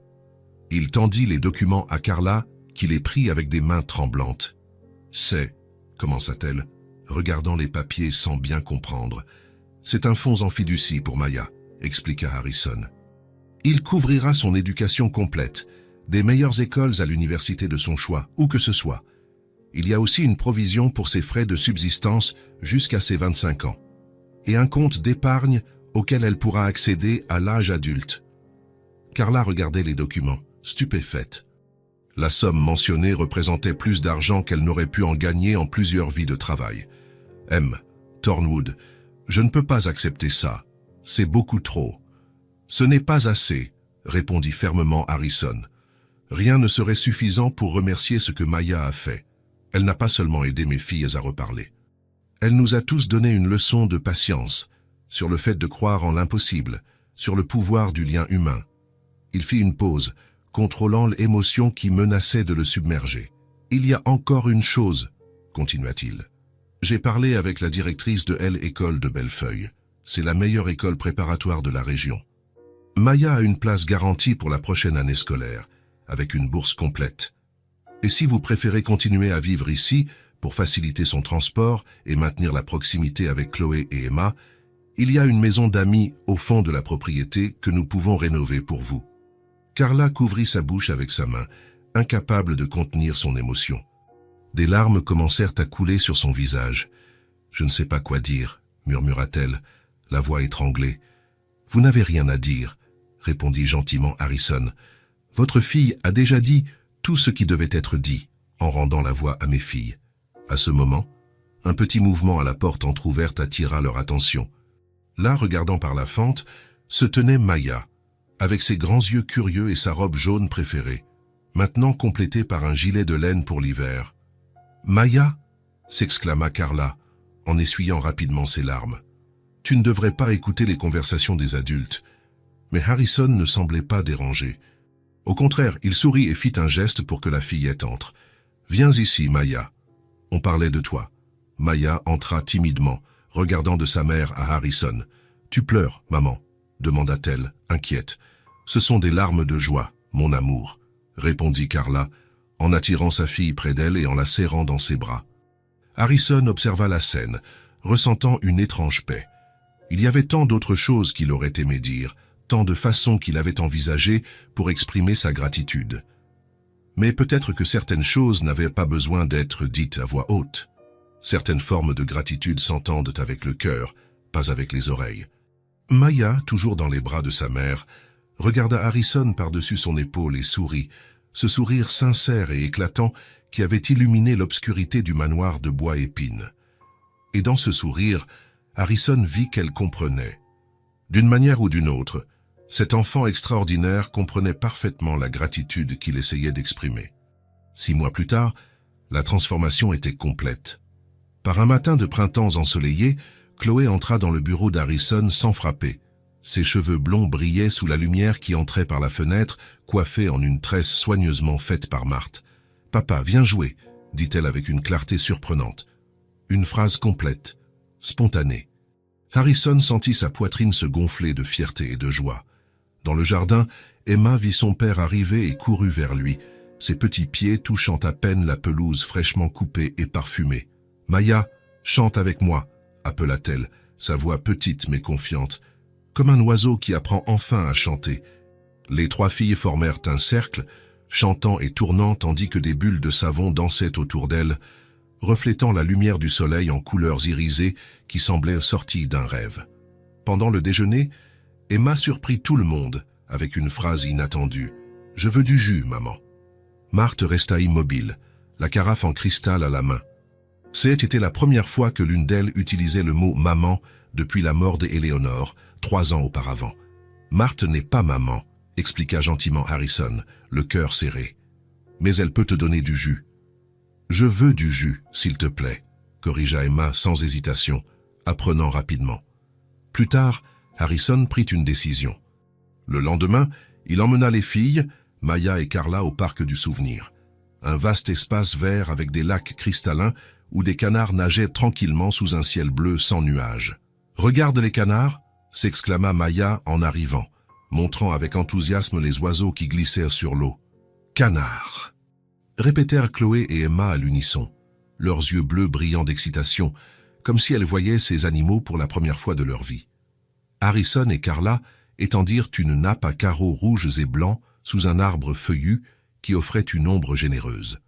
Il tendit les documents à Carla, qui les prit avec des mains tremblantes. « C'est, » commença-t-elle, regardant les papiers sans bien comprendre. « C'est un fonds en fiducie pour Maya, » expliqua Harrison. « Il couvrira son éducation complète, des meilleures écoles à l'université de son choix, où que ce soit. Il y a aussi une provision pour ses frais de subsistance jusqu'à ses 25 ans, et un compte d'épargne auquel elle pourra accéder à l'âge adulte. » Carla regardait les documents, stupéfaite. La somme mentionnée représentait plus d'argent qu'elle n'aurait pu en gagner en plusieurs vies de travail. « M. Thornwood, je ne peux pas accepter ça. C'est beaucoup trop. »« Ce n'est pas assez, » répondit fermement Harrison. « Rien ne serait suffisant pour remercier ce que Maya a fait. Elle n'a pas seulement aidé mes filles à reparler. Elle nous a tous donné une leçon de patience, sur le fait de croire en l'impossible, sur le pouvoir du lien humain. » Il fit une pause, contrôlant l'émotion qui menaçait de le submerger. « Il y a encore une chose, » continua-t-il. « J'ai parlé avec la directrice de l'école de Bellefeuille. C'est la meilleure école préparatoire de la région. Maya a une place garantie pour la prochaine année scolaire, avec une bourse complète. Et si vous préférez continuer à vivre ici, pour faciliter son transport et maintenir la proximité avec Chloé et Emma, il y a une maison d'amis au fond de la propriété que nous pouvons rénover pour vous. » Carla couvrit sa bouche avec sa main, incapable de contenir son émotion. Des larmes commencèrent à couler sur son visage. « Je ne sais pas quoi dire, » murmura-t-elle, la voix étranglée. « Vous n'avez rien à dire, » répondit gentiment Harrison. « Votre fille a déjà dit tout ce qui devait être dit, en rendant la voix à mes filles. » À ce moment, un petit mouvement à la porte entr'ouverte attira leur attention. Là, regardant par la fente, se tenait Maya, avec ses grands yeux curieux et sa robe jaune préférée, maintenant complétée par un gilet de laine pour l'hiver. « Maya !» s'exclama Carla, en essuyant rapidement ses larmes. « Tu ne devrais pas écouter les conversations des adultes. » Mais Harrison ne semblait pas dérangé. Au contraire, il sourit et fit un geste pour que la fillette entre. « Viens ici, Maya. On parlait de toi. » Maya entra timidement, regardant de sa mère à Harrison. « Tu pleures, maman ?» demanda-t-elle, inquiète. « Ce sont des larmes de joie, mon amour, » répondit Carla, en attirant sa fille près d'elle et en la serrant dans ses bras. Harrison observa la scène, ressentant une étrange paix. Il y avait tant d'autres choses qu'il aurait aimé dire, tant de façons qu'il avait envisagées pour exprimer sa gratitude. Mais peut-être que certaines choses n'avaient pas besoin d'être dites à voix haute. Certaines formes de gratitude s'entendent avec le cœur, pas avec les oreilles. Maya, toujours dans les bras de sa mère, regarda Harrison par-dessus son épaule et sourit, ce sourire sincère et éclatant qui avait illuminé l'obscurité du manoir de bois épine. Et dans ce sourire, Harrison vit qu'elle comprenait. D'une manière ou d'une autre, cet enfant extraordinaire comprenait parfaitement la gratitude qu'il essayait d'exprimer. 6 mois plus tard, la transformation était complète. Par un matin de printemps ensoleillé, Chloé entra dans le bureau d'Harrison sans frapper. Ses cheveux blonds brillaient sous la lumière qui entrait par la fenêtre, coiffée en une tresse soigneusement faite par Marthe. « Papa, viens jouer », dit-elle avec une clarté surprenante. Une phrase complète, spontanée. Harrison sentit sa poitrine se gonfler de fierté et de joie. Dans le jardin, Emma vit son père arriver et courut vers lui, ses petits pieds touchant à peine la pelouse fraîchement coupée et parfumée. « Maya, chante avec moi », appela-t-elle, sa voix petite mais confiante, comme un oiseau qui apprend enfin à chanter. Les 3 filles formèrent un cercle, chantant et tournant tandis que des bulles de savon dansaient autour d'elles, reflétant la lumière du soleil en couleurs irisées qui semblaient sorties d'un rêve. Pendant le déjeuner, Emma surprit tout le monde avec une phrase inattendue. « Je veux du jus, maman ». Marthe resta immobile, la carafe en cristal à la main. C'était la première fois que l'une d'elles utilisait le mot « maman » depuis la mort d'Éléonore, 3 ans auparavant. « Marthe n'est pas maman », expliqua gentiment Harrison, le cœur serré. « Mais elle peut te donner du jus. »« Je veux du jus, s'il te plaît », corrigea Emma sans hésitation, apprenant rapidement. Plus tard, Harrison prit une décision. Le lendemain, il emmena les filles, Maya et Carla, au parc du souvenir. Un vaste espace vert avec des lacs cristallins où des canards nageaient tranquillement sous un ciel bleu sans nuages. « Regarde les canards !» s'exclama Maya en arrivant, montrant avec enthousiasme les oiseaux qui glissèrent sur l'eau. « Canards !» répétèrent Chloé et Emma à l'unisson, leurs yeux bleus brillant d'excitation, comme si elles voyaient ces animaux pour la première fois de leur vie. Harrison et Carla étendirent une nappe à carreaux rouges et blancs sous un arbre feuillu qui offrait une ombre généreuse.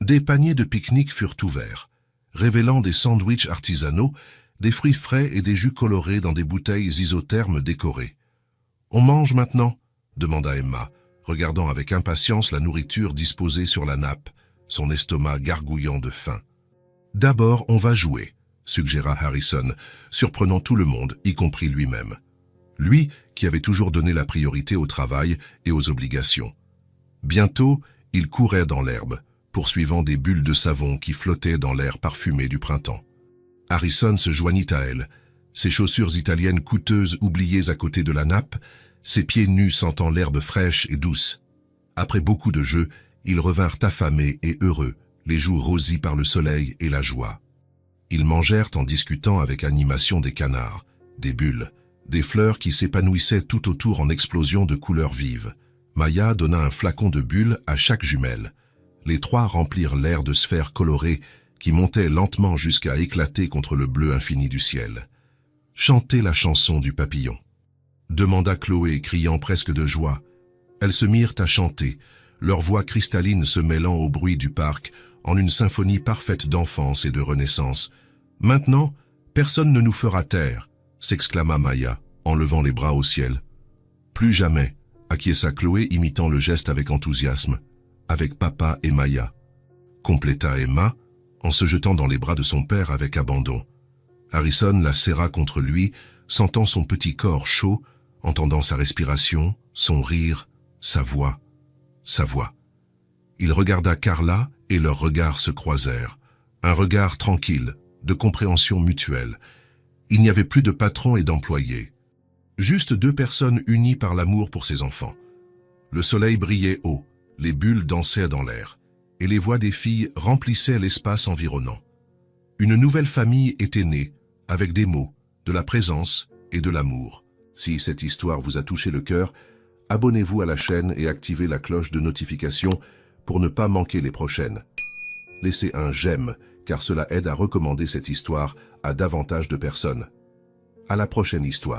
Des paniers de pique-nique furent ouverts, révélant des sandwichs artisanaux, des fruits frais et des jus colorés dans des bouteilles isothermes décorées. « On mange maintenant ?» demanda Emma, regardant avec impatience la nourriture disposée sur la nappe, son estomac gargouillant de faim. « D'abord, on va jouer », suggéra Harrison, surprenant tout le monde, y compris lui-même. Lui, qui avait toujours donné la priorité au travail et aux obligations. Bientôt, il courait dans l'herbe, poursuivant des bulles de savon qui flottaient dans l'air parfumé du printemps. Harrison se joignit à elle, ses chaussures italiennes coûteuses oubliées à côté de la nappe, ses pieds nus sentant l'herbe fraîche et douce. Après beaucoup de jeux, ils revinrent affamés et heureux, les joues rosies par le soleil et la joie. Ils mangèrent en discutant avec animation des canards, des bulles, des fleurs qui s'épanouissaient tout autour en explosions de couleurs vives. Maya donna un flacon de bulles à chaque jumelle. Les 3 remplirent l'air de sphères colorées qui montaient lentement jusqu'à éclater contre le bleu infini du ciel. « Chantez la chanson du papillon », demanda Chloé, criant presque de joie. Elles se mirent à chanter, leurs voix cristallines se mêlant au bruit du parc en une symphonie parfaite d'enfance et de renaissance. « Maintenant, personne ne nous fera taire », s'exclama Maya, en levant les bras au ciel. « Plus jamais », acquiesça Chloé, imitant le geste avec enthousiasme. « Avec papa et Maya », compléta Emma, en se jetant dans les bras de son père avec abandon. Harrison la serra contre lui, sentant son petit corps chaud, entendant sa respiration, son rire, sa voix. Il regarda Carla et leurs regards se croisèrent. Un regard tranquille, de compréhension mutuelle. Il n'y avait plus de patron et d'employé. Juste 2 personnes unies par l'amour pour ses enfants. Le soleil brillait haut, les bulles dansaient dans l'air, et les voix des filles remplissaient l'espace environnant. Une nouvelle famille était née, avec des mots, de la présence et de l'amour. Si cette histoire vous a touché le cœur, abonnez-vous à la chaîne et activez la cloche de notification pour ne pas manquer les prochaines. Laissez un j'aime, car cela aide à recommander cette histoire à davantage de personnes. À la prochaine histoire.